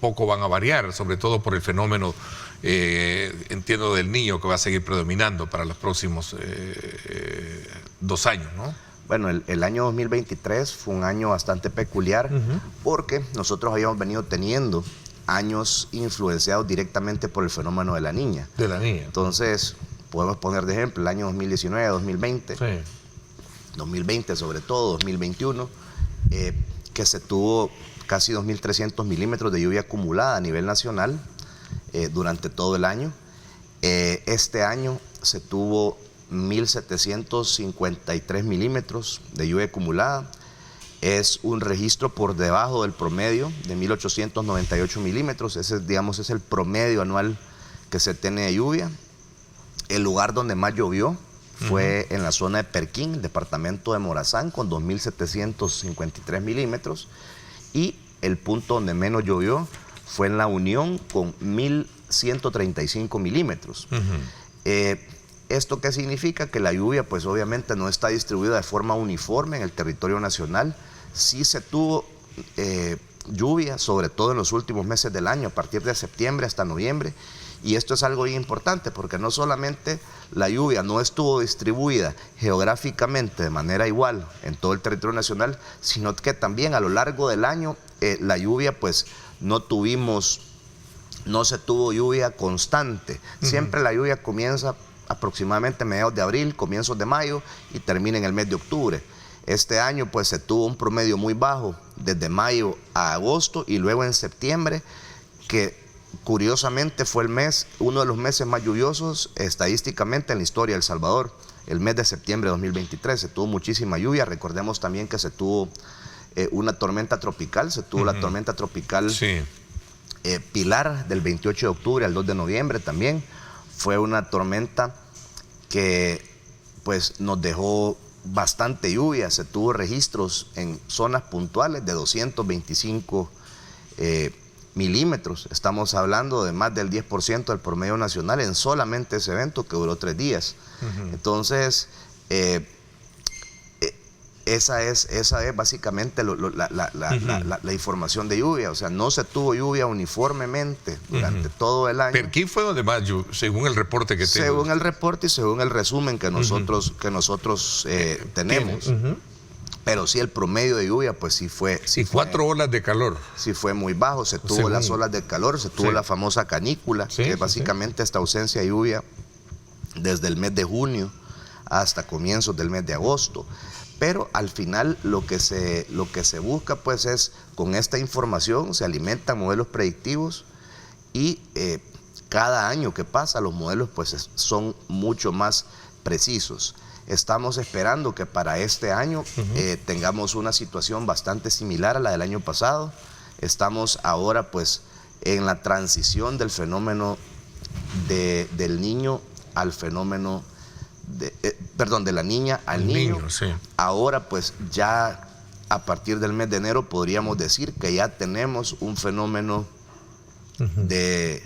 Speaker 2: poco van a variar, sobre todo por el fenómeno, entiendo, del Niño, que va a seguir predominando para los próximos 2 años, ¿no?
Speaker 5: Bueno, el año 2023 fue un año bastante peculiar porque nosotros habíamos venido teniendo años influenciados directamente por el fenómeno de la Niña.
Speaker 2: De la Niña.
Speaker 5: Entonces, podemos poner de ejemplo el año 2019, 2020, 2020 sobre todo, 2021, que se tuvo casi 2.300 milímetros de lluvia acumulada a nivel nacional durante todo el año. Este año se tuvo 1.753 milímetros de lluvia acumulada. Es un registro por debajo del promedio de 1.898 milímetros. Ese, digamos, es el promedio anual que se tiene de lluvia. El lugar donde más llovió fue en la zona de Perquín, departamento de Morazán, con 2.753 milímetros. Y el punto donde menos llovió fue en La Unión, con 1.135 milímetros. ¿Esto qué significa? Que la lluvia, pues obviamente no está distribuida de forma uniforme en el territorio nacional. Sí se tuvo lluvia, sobre todo en los últimos meses del año, a partir de septiembre hasta noviembre. Y esto es algo bien importante, porque no solamente la lluvia no estuvo distribuida geográficamente de manera igual en todo el territorio nacional, sino que también a lo largo del año la lluvia, pues no se tuvo lluvia constante. Siempre la lluvia comienza aproximadamente mediados de abril, comienzos de mayo y termina en el mes de octubre. Este año pues se tuvo un promedio muy bajo desde mayo a agosto, y luego en septiembre, que curiosamente fue uno de los meses más lluviosos estadísticamente en la historia de El Salvador. El mes de septiembre de 2023 se tuvo muchísima lluvia. Recordemos también que se tuvo una tormenta tropical, la tormenta tropical Pilar, del 28 de octubre al 2 de noviembre también. Fue una tormenta que pues nos dejó bastante lluvia. Se tuvo registros en zonas puntuales de 225 milímetros. Estamos hablando de más del 10% del promedio nacional en solamente ese evento, que duró 3 días. Entonces, esa es básicamente la información de lluvia. O sea, no se tuvo lluvia uniformemente durante todo el año.
Speaker 2: Perquín fue donde más lluvia, según el reporte que tengo.
Speaker 5: Según el reporte y según el resumen que nosotros tenemos. Pero sí, el promedio de lluvia, pues sí fue...
Speaker 2: y 4 olas de calor.
Speaker 5: Sí fue muy bajo. Se tuvo las olas de calor, se tuvo la famosa canícula, que es básicamente esta ausencia de lluvia desde el mes de junio hasta comienzos del mes de agosto. Pero al final lo que se busca, pues, es, con esta información se alimentan modelos predictivos, y cada año que pasa los modelos pues son mucho más precisos. Estamos esperando que para este año tengamos una situación bastante similar a la del año pasado. Estamos ahora pues en la transición del fenómeno del niño al fenómeno de la niña al niño.
Speaker 2: Sí.
Speaker 5: Ahora pues ya a partir del mes de enero podríamos decir que ya tenemos un fenómeno del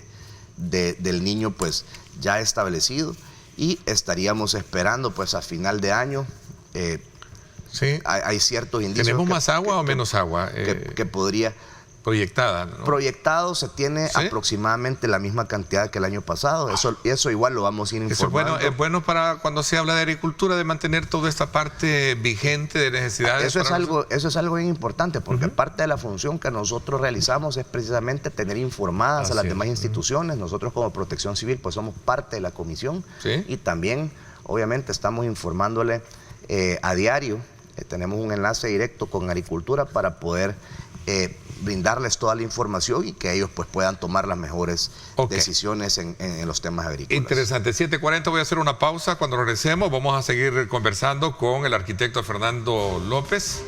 Speaker 5: niño pues ya establecido, y estaríamos esperando pues a final de año. Hay ciertos indicios.
Speaker 2: ¿Tenemos más agua o menos agua?
Speaker 5: Que podría...
Speaker 2: proyectada, ¿no?
Speaker 5: Proyectado se tiene
Speaker 2: ¿Sí?
Speaker 5: aproximadamente la misma cantidad que el año pasado. Eso igual lo vamos a ir informando.
Speaker 2: Es bueno para cuando se habla de agricultura, de mantener toda esta parte vigente de necesidades.
Speaker 5: Eso es algo bien importante, porque parte de la función que nosotros realizamos es precisamente tener informadas a las demás instituciones. Nosotros como Protección Civil pues somos parte de la comisión.
Speaker 2: ¿Sí?
Speaker 5: Y también obviamente estamos informándole a diario. Tenemos un enlace directo con Agricultura para poder brindarles toda la información y que ellos pues puedan tomar las mejores decisiones en los temas agrícolas.
Speaker 2: Interesante. 7:40, voy a hacer una pausa. Cuando regresemos vamos a seguir conversando con el arquitecto Fernando López,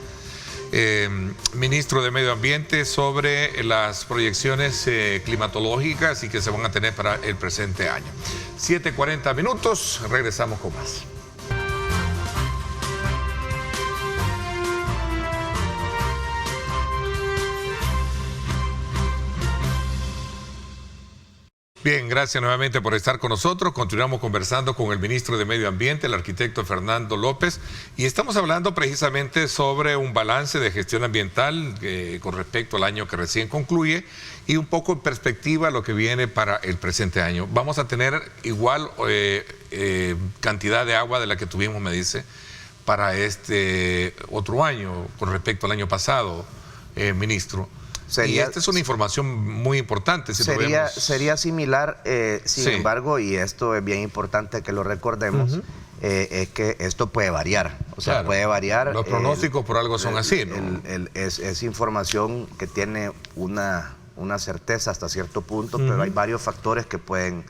Speaker 2: ministro de Medio Ambiente, sobre las proyecciones climatológicas y que se van a tener para el presente año. 7:40 minutos, regresamos con más. Bien, gracias nuevamente por estar con nosotros. Continuamos conversando con el ministro de Medio Ambiente, el arquitecto Fernando López, y estamos hablando precisamente sobre un balance de gestión ambiental con respecto al año que recién concluye y un poco en perspectiva lo que viene para el presente año. Vamos a tener igual cantidad de agua de la que tuvimos, me dice, para este otro año con respecto al año pasado, ministro. Y esta es una información muy importante. Si
Speaker 5: sería similar, sin embargo, y esto es bien importante que lo recordemos, es que esto puede variar. O sea, puede variar.
Speaker 2: Los pronósticos por algo son así, ¿no?
Speaker 5: Es información que tiene una certeza hasta cierto punto, pero hay varios factores que pueden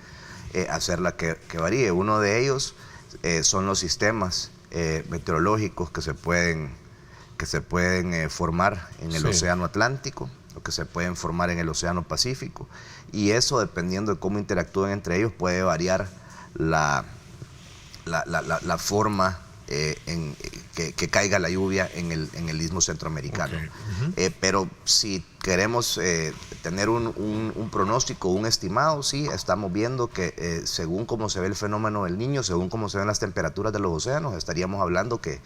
Speaker 5: hacerla que varíe. Uno de ellos son los sistemas meteorológicos que se pueden formar en el Océano Atlántico, o que se pueden formar en el Océano Pacífico, y eso, dependiendo de cómo interactúen entre ellos, puede variar la forma que caiga la lluvia en el istmo centroamericano. Pero si queremos tener un pronóstico, un estimado, sí, estamos viendo que según cómo se ve el fenómeno del Niño, según cómo se ven las temperaturas de los océanos, estaríamos hablando que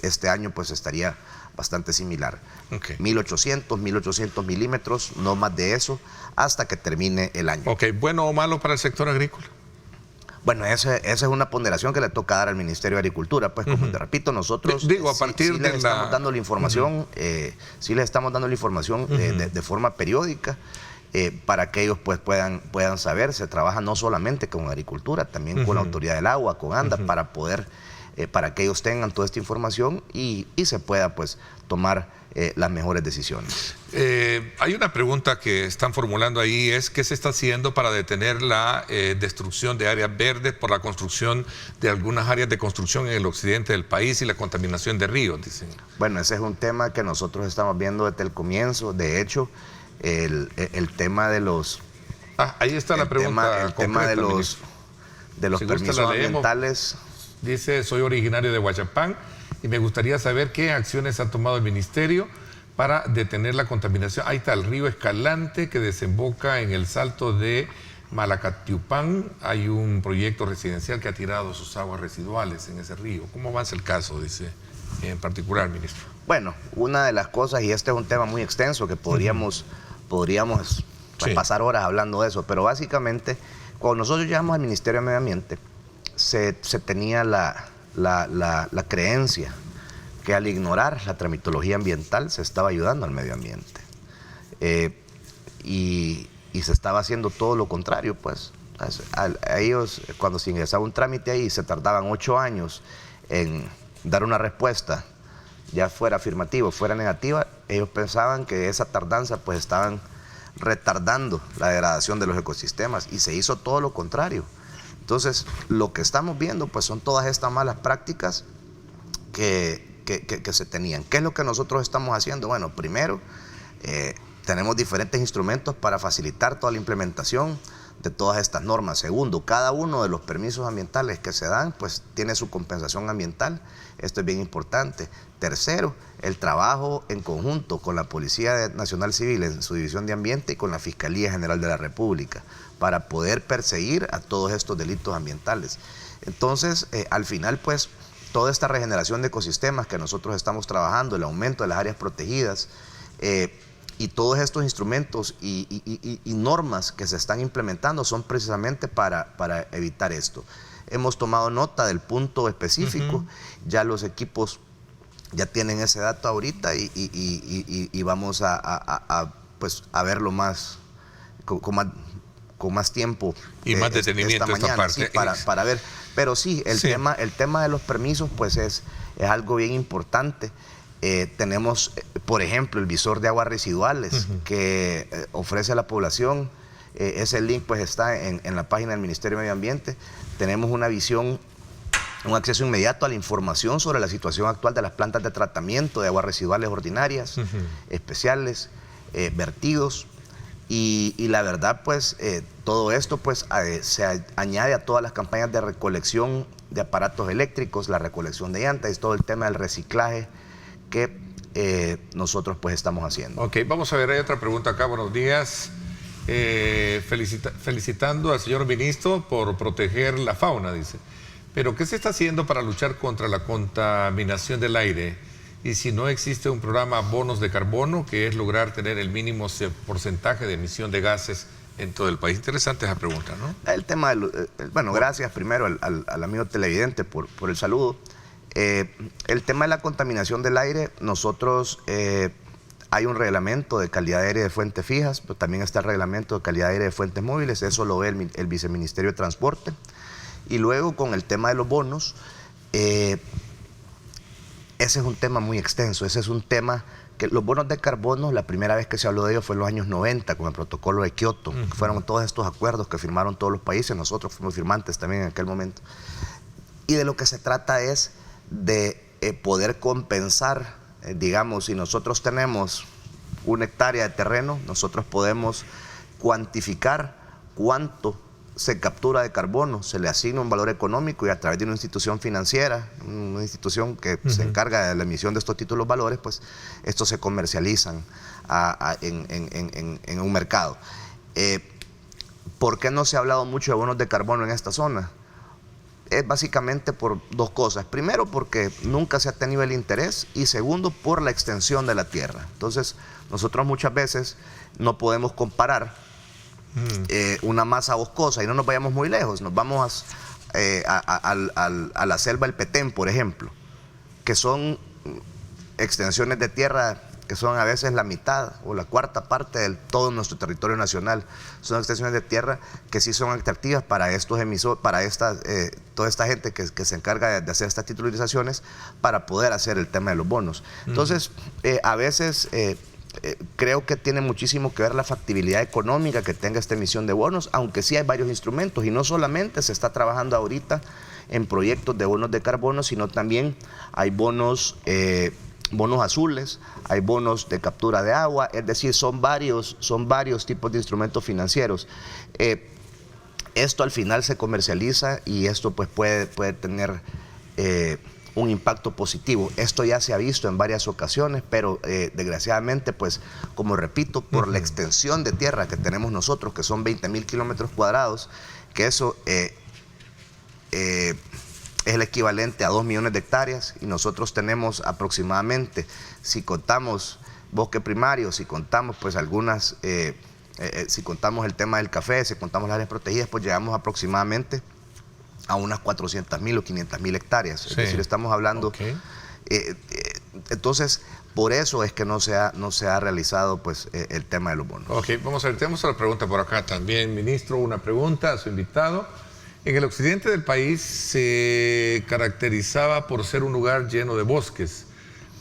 Speaker 5: este año pues estaría bastante similar. 1.800 milímetros, no más de eso, hasta que termine el año.
Speaker 2: ¿Bueno o malo para el sector agrícola?
Speaker 5: Bueno, esa es una ponderación que le toca dar al Ministerio de Agricultura. Pues como te repito, nosotros
Speaker 2: a partir
Speaker 5: sí les estamos dando la información, sí les estamos dando la información de forma periódica, para que ellos pues puedan saber. Se trabaja no solamente con Agricultura, también con la Autoridad del Agua, con ANDA, para poder para que ellos tengan toda esta información y se pueda pues tomar las mejores decisiones.
Speaker 2: Hay una pregunta que están formulando ahí, es ¿qué se está haciendo para detener la destrucción de áreas verdes por la construcción de algunas áreas de construcción en el occidente del país y la contaminación de ríos? Dicen.
Speaker 5: Bueno, ese es un tema que nosotros estamos viendo desde el comienzo. De hecho, el tema de los...
Speaker 2: ahí está la pregunta.
Speaker 5: El tema de los permisos ambientales.
Speaker 2: Dice, soy originario de Huachapán y me gustaría saber qué acciones ha tomado el ministerio para detener la contaminación. Ahí está el río Escalante que desemboca en el Salto de Malacatiupán. Hay un proyecto residencial que ha tirado sus aguas residuales en ese río. ¿Cómo avanza el caso, dice, en particular, ministro?
Speaker 5: Bueno, una de las cosas, y este es un tema muy extenso que podríamos pasar horas hablando de eso, pero básicamente, cuando nosotros llegamos al Ministerio de Medio Ambiente, se tenía la creencia que al ignorar la tramitología ambiental se estaba ayudando al medio ambiente. Y se estaba haciendo todo lo contrario, pues. A ellos, cuando se ingresaba un trámite ahí, se tardaban 8 años en dar una respuesta, ya fuera afirmativa o fuera negativa. Ellos pensaban que esa tardanza pues estaban retardando la degradación de los ecosistemas, y se hizo todo lo contrario. Entonces, lo que estamos viendo pues son todas estas malas prácticas que se tenían. ¿Qué es lo que nosotros estamos haciendo? Bueno, primero, tenemos diferentes instrumentos para facilitar toda la implementación de todas estas normas. Segundo, cada uno de los permisos ambientales que se dan pues tiene su compensación ambiental. Esto es bien importante. Tercero, el trabajo en conjunto con la Policía Nacional Civil en su División de Ambiente y con la Fiscalía General de la República para poder perseguir a todos estos delitos ambientales. Entonces, al final, pues, toda esta regeneración de ecosistemas que nosotros estamos trabajando, el aumento de las áreas protegidas, Y todos estos instrumentos y normas que se están implementando son precisamente para evitar esto. Hemos tomado nota del punto específico, ya los equipos ya tienen ese dato ahorita y vamos pues, a verlo más con más tiempo
Speaker 2: y más detenimiento
Speaker 5: esta mañana,
Speaker 2: parte.
Speaker 5: Sí, para ver. Pero sí, el tema de los permisos pues es algo bien importante. Tenemos, por ejemplo, el visor de aguas residuales que ofrece a la población. Ese link pues está en la página del Ministerio de Medio Ambiente. Tenemos una visión, un acceso inmediato a la información sobre la situación actual de las plantas de tratamiento de aguas residuales ordinarias, especiales, vertidos. Y la verdad pues todo esto pues se añade a todas las campañas de recolección de aparatos eléctricos, la recolección de llantas, es todo el tema del reciclaje que nosotros pues estamos haciendo.
Speaker 2: Ok, vamos a ver, hay otra pregunta acá. Buenos días. Felicitando al señor ministro por proteger la fauna, dice. Pero ¿qué se está haciendo para luchar contra la contaminación del aire? Y si no existe un programa bonos de carbono, que es lograr tener el mínimo porcentaje de emisión de gases en todo el país. Interesante esa pregunta, ¿no?
Speaker 5: El tema, bueno, gracias primero al amigo televidente por el saludo. El tema de la contaminación del aire, nosotros hay un reglamento de calidad de aire de fuentes fijas, pero también está el reglamento de calidad de aire de fuentes móviles, eso lo ve el Viceministerio de Transporte. Y luego con el tema de los bonos, ese es un tema muy extenso, ese es un tema que los bonos de carbono, la primera vez que se habló de ellos fue en los años 90 con el protocolo de Kioto, que fueron todos estos acuerdos que firmaron todos los países, nosotros fuimos firmantes también en aquel momento. Y de lo que se trata es de poder compensar, digamos, si nosotros tenemos 1 hectárea de terreno, nosotros podemos cuantificar cuánto se captura de carbono, se le asigna un valor económico y a través de una institución financiera, una institución que se encarga de la emisión de estos títulos valores, pues estos se comercializan en un mercado. ¿Por qué no se ha hablado mucho de bonos de carbono en esta zona? Es básicamente por 2 cosas. Primero, porque nunca se ha tenido el interés, y segundo, por la extensión de la tierra. Entonces, nosotros muchas veces no podemos comparar una masa boscosa, y no nos vayamos muy lejos, nos vamos a la selva del Petén, por ejemplo, que son extensiones de tierra que son a veces la mitad o la 1/4 parte de todo nuestro territorio nacional. Son extensiones de tierra que sí son atractivas para estos emisores, para toda esta gente que se encarga de hacer estas titulizaciones para poder hacer el tema de los bonos. Entonces, a veces creo que tiene muchísimo que ver la factibilidad económica que tenga esta emisión de bonos, aunque sí hay varios instrumentos, y no solamente se está trabajando ahorita en proyectos de bonos de carbono, sino también hay bonos azules, hay bonos de captura de agua, es decir, son varios tipos de instrumentos financieros. Esto al final se comercializa y esto pues puede tener un impacto positivo. Esto ya se ha visto en varias ocasiones, pero desgraciadamente, pues, como repito, por la extensión de tierra que tenemos nosotros, que son 20,000 kilómetros cuadrados, que eso es el equivalente a 2 millones de hectáreas, y nosotros tenemos aproximadamente, si contamos bosque primario, si contamos pues algunas, si contamos el tema del café, si contamos las áreas protegidas, pues llegamos aproximadamente a unas 400,000 o 500,000 hectáreas. Sí. Es decir, estamos hablando... entonces, por eso es que no se ha realizado pues el tema de los bonos.
Speaker 2: Ok, vamos a ver, tenemos otra pregunta por acá también, ministro, una pregunta a su invitado. En el occidente del país se caracterizaba por ser un lugar lleno de bosques,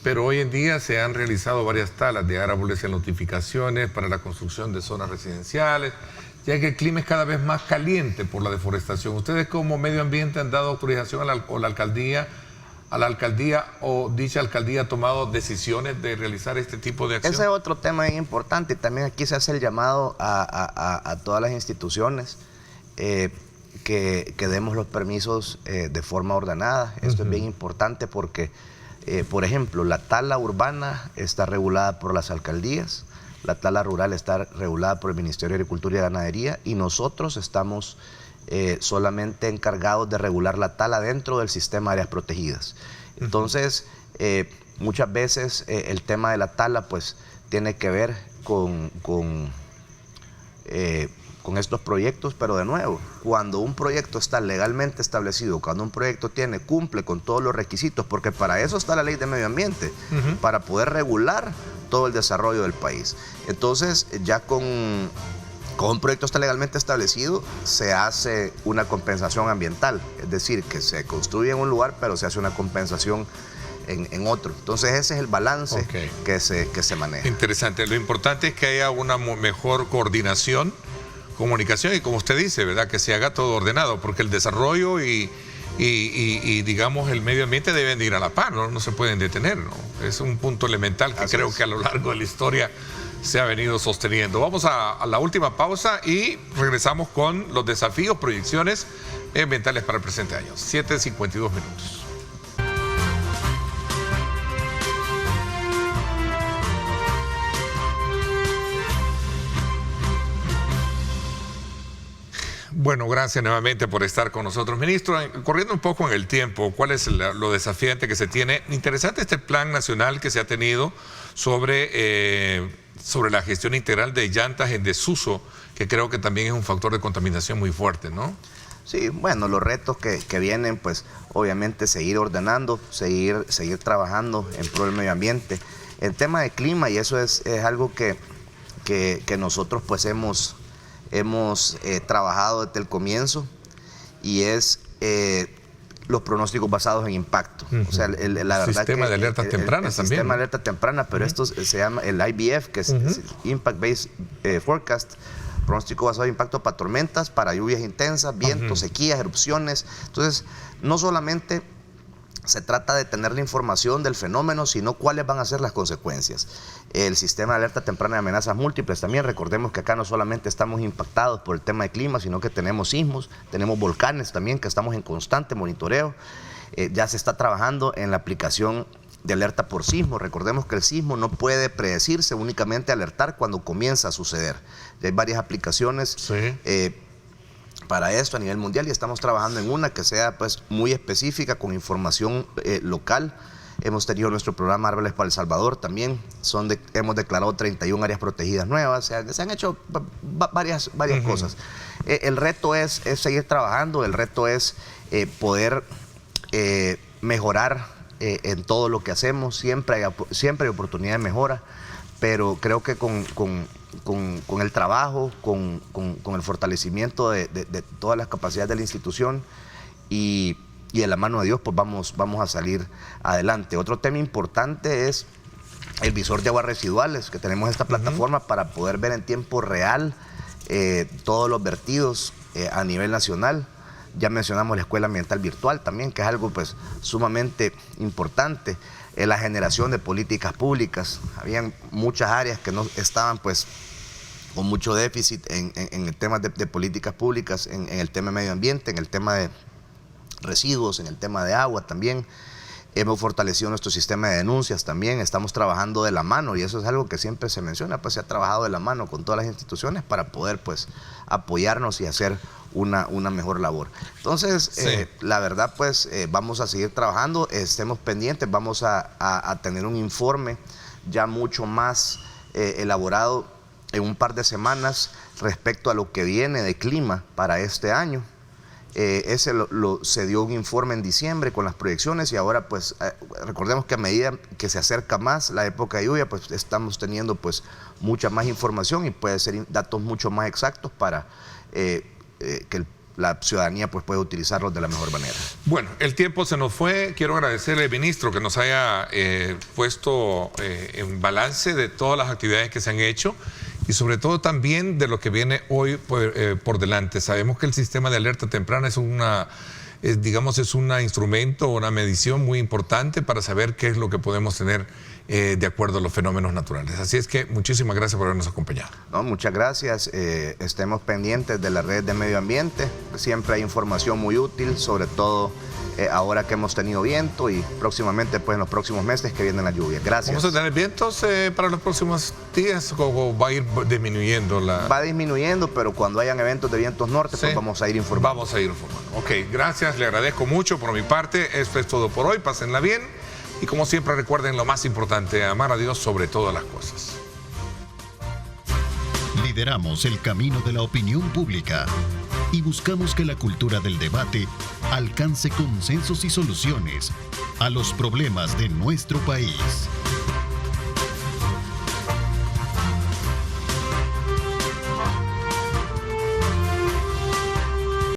Speaker 2: pero hoy en día se han realizado varias talas de árboles en notificaciones para la construcción de zonas residenciales, ya que el clima es cada vez más caliente por la deforestación. ¿Ustedes como medio ambiente han dado autorización a la alcaldía o dicha alcaldía ha tomado decisiones de realizar este tipo de acción?
Speaker 5: Ese es otro tema bien importante, y también aquí se hace el llamado a todas las instituciones que demos los permisos de forma ordenada. Esto es bien importante porque, por ejemplo, la tala urbana está regulada por las alcaldías, la tala rural está regulada por el Ministerio de Agricultura y Ganadería, y nosotros estamos solamente encargados de regular la tala dentro del sistema de áreas protegidas. Entonces, muchas veces el tema de la tala pues tiene que ver con estos proyectos, pero de nuevo, cuando un proyecto está legalmente establecido, cuando un proyecto cumple con todos los requisitos, porque para eso está la ley de medio ambiente, para poder regular todo el desarrollo del país. Entonces, ya con un proyecto está legalmente establecido, se hace una compensación ambiental, es decir, que se construye en un lugar, pero se hace una compensación en otro. Entonces ese es el balance que se maneja.
Speaker 2: Interesante. Lo importante es que haya una mejor coordinación, comunicación y, como usted dice, ¿verdad?, que se haga todo ordenado, porque el desarrollo y digamos el medio ambiente deben de ir a la par, no se pueden detener, ¿no? Es un punto elemental que creo que a lo largo de la historia se ha venido sosteniendo. Vamos a la última pausa y regresamos con los desafíos, proyecciones ambientales para el presente año. 7:52 minutos. Bueno, gracias nuevamente por estar con nosotros, ministro. Corriendo un poco en el tiempo, ¿cuál es lo desafiante que se tiene? Interesante este plan nacional que se ha tenido sobre la gestión integral de llantas en desuso, que creo que también es un factor de contaminación muy fuerte, ¿no?
Speaker 5: Sí, bueno, los retos que vienen, pues obviamente seguir ordenando, seguir trabajando en pro del medio ambiente. El tema de clima, y eso es algo que nosotros pues hemos trabajado desde el comienzo, y es los pronósticos basados en impacto. O sea, la verdad
Speaker 2: sistema de alertas tempranas también.
Speaker 5: Sistema de alerta temprana, pero esto se llama el IBF, que es Impact Based Forecast, pronóstico basado en impacto para tormentas, para lluvias intensas, vientos, sequías, erupciones. Entonces, no solamente se trata de tener la información del fenómeno, sino cuáles van a ser las consecuencias. El sistema de alerta temprana de amenazas múltiples también, recordemos que acá no solamente estamos impactados por el tema de clima, sino que tenemos sismos, tenemos volcanes también, que estamos en constante monitoreo. Ya se está trabajando en la aplicación de alerta por sismo. Recordemos que el sismo no puede predecirse, únicamente alertar cuando comienza a suceder. Hay varias aplicaciones para esto a nivel mundial, y estamos trabajando en una que sea pues muy específica, con información local. Hemos tenido nuestro programa Árboles para El Salvador también. Hemos declarado 31 áreas protegidas nuevas. Se han hecho varias cosas. El reto es seguir trabajando, el reto es poder mejorar en todo lo que hacemos. Siempre hay oportunidad de mejora, pero creo que con el trabajo, con el fortalecimiento de todas las capacidades de la institución y de la mano de Dios, pues vamos a salir adelante. Otro tema importante es el visor de aguas residuales, que tenemos esta plataforma para poder ver en tiempo real todos los vertidos a nivel nacional. Ya mencionamos la escuela ambiental virtual también, que es algo pues sumamente importante. La generación de políticas públicas. Habían muchas áreas que no estaban pues con mucho déficit en el tema de políticas públicas, en el tema de medio ambiente, en el tema de residuos, en el tema de agua también. Hemos fortalecido nuestro sistema de denuncias también, estamos trabajando de la mano, y eso es algo que siempre se menciona, pues se ha trabajado de la mano con todas las instituciones para poder pues apoyarnos y hacer una mejor labor. Entonces, la verdad pues vamos a seguir trabajando, estemos pendientes, vamos a tener un informe ya mucho más elaborado en un par de semanas respecto a lo que viene de clima para este año. Se dio un informe en diciembre con las proyecciones, y ahora pues recordemos que a medida que se acerca más la época de lluvia, pues estamos teniendo pues mucha más información, y puede ser datos mucho más exactos para que la ciudadanía pues pueda utilizarlos de la mejor manera.
Speaker 2: Bueno, el tiempo se nos fue. Quiero agradecerle, ministro, que nos haya puesto en balance de todas las actividades que se han hecho, y sobre todo también de lo que viene hoy por delante. Sabemos que el sistema de alerta temprana es un instrumento, una medición muy importante para saber qué es lo que podemos tener de acuerdo a los fenómenos naturales. Así es que muchísimas gracias por habernos acompañado.
Speaker 5: No, muchas gracias. Estemos pendientes de la red de medio ambiente. Siempre hay información muy útil, sobre todo ahora que hemos tenido viento, y próximamente pues en los próximos meses que vienen las lluvias. Gracias.
Speaker 2: ¿Vamos a tener vientos para los próximos días, o va a ir disminuyendo?
Speaker 5: Va disminuyendo, pero cuando hayan eventos de vientos norte, pues vamos a ir informando.
Speaker 2: Vamos a ir informando. Ok, gracias, le agradezco mucho por mi parte. Esto es todo por hoy, pásenla bien, y como siempre recuerden lo más importante, amar a Dios sobre todas las cosas.
Speaker 1: Lideramos el camino de la opinión pública y buscamos que la cultura del debate alcance consensos y soluciones a los problemas de nuestro país.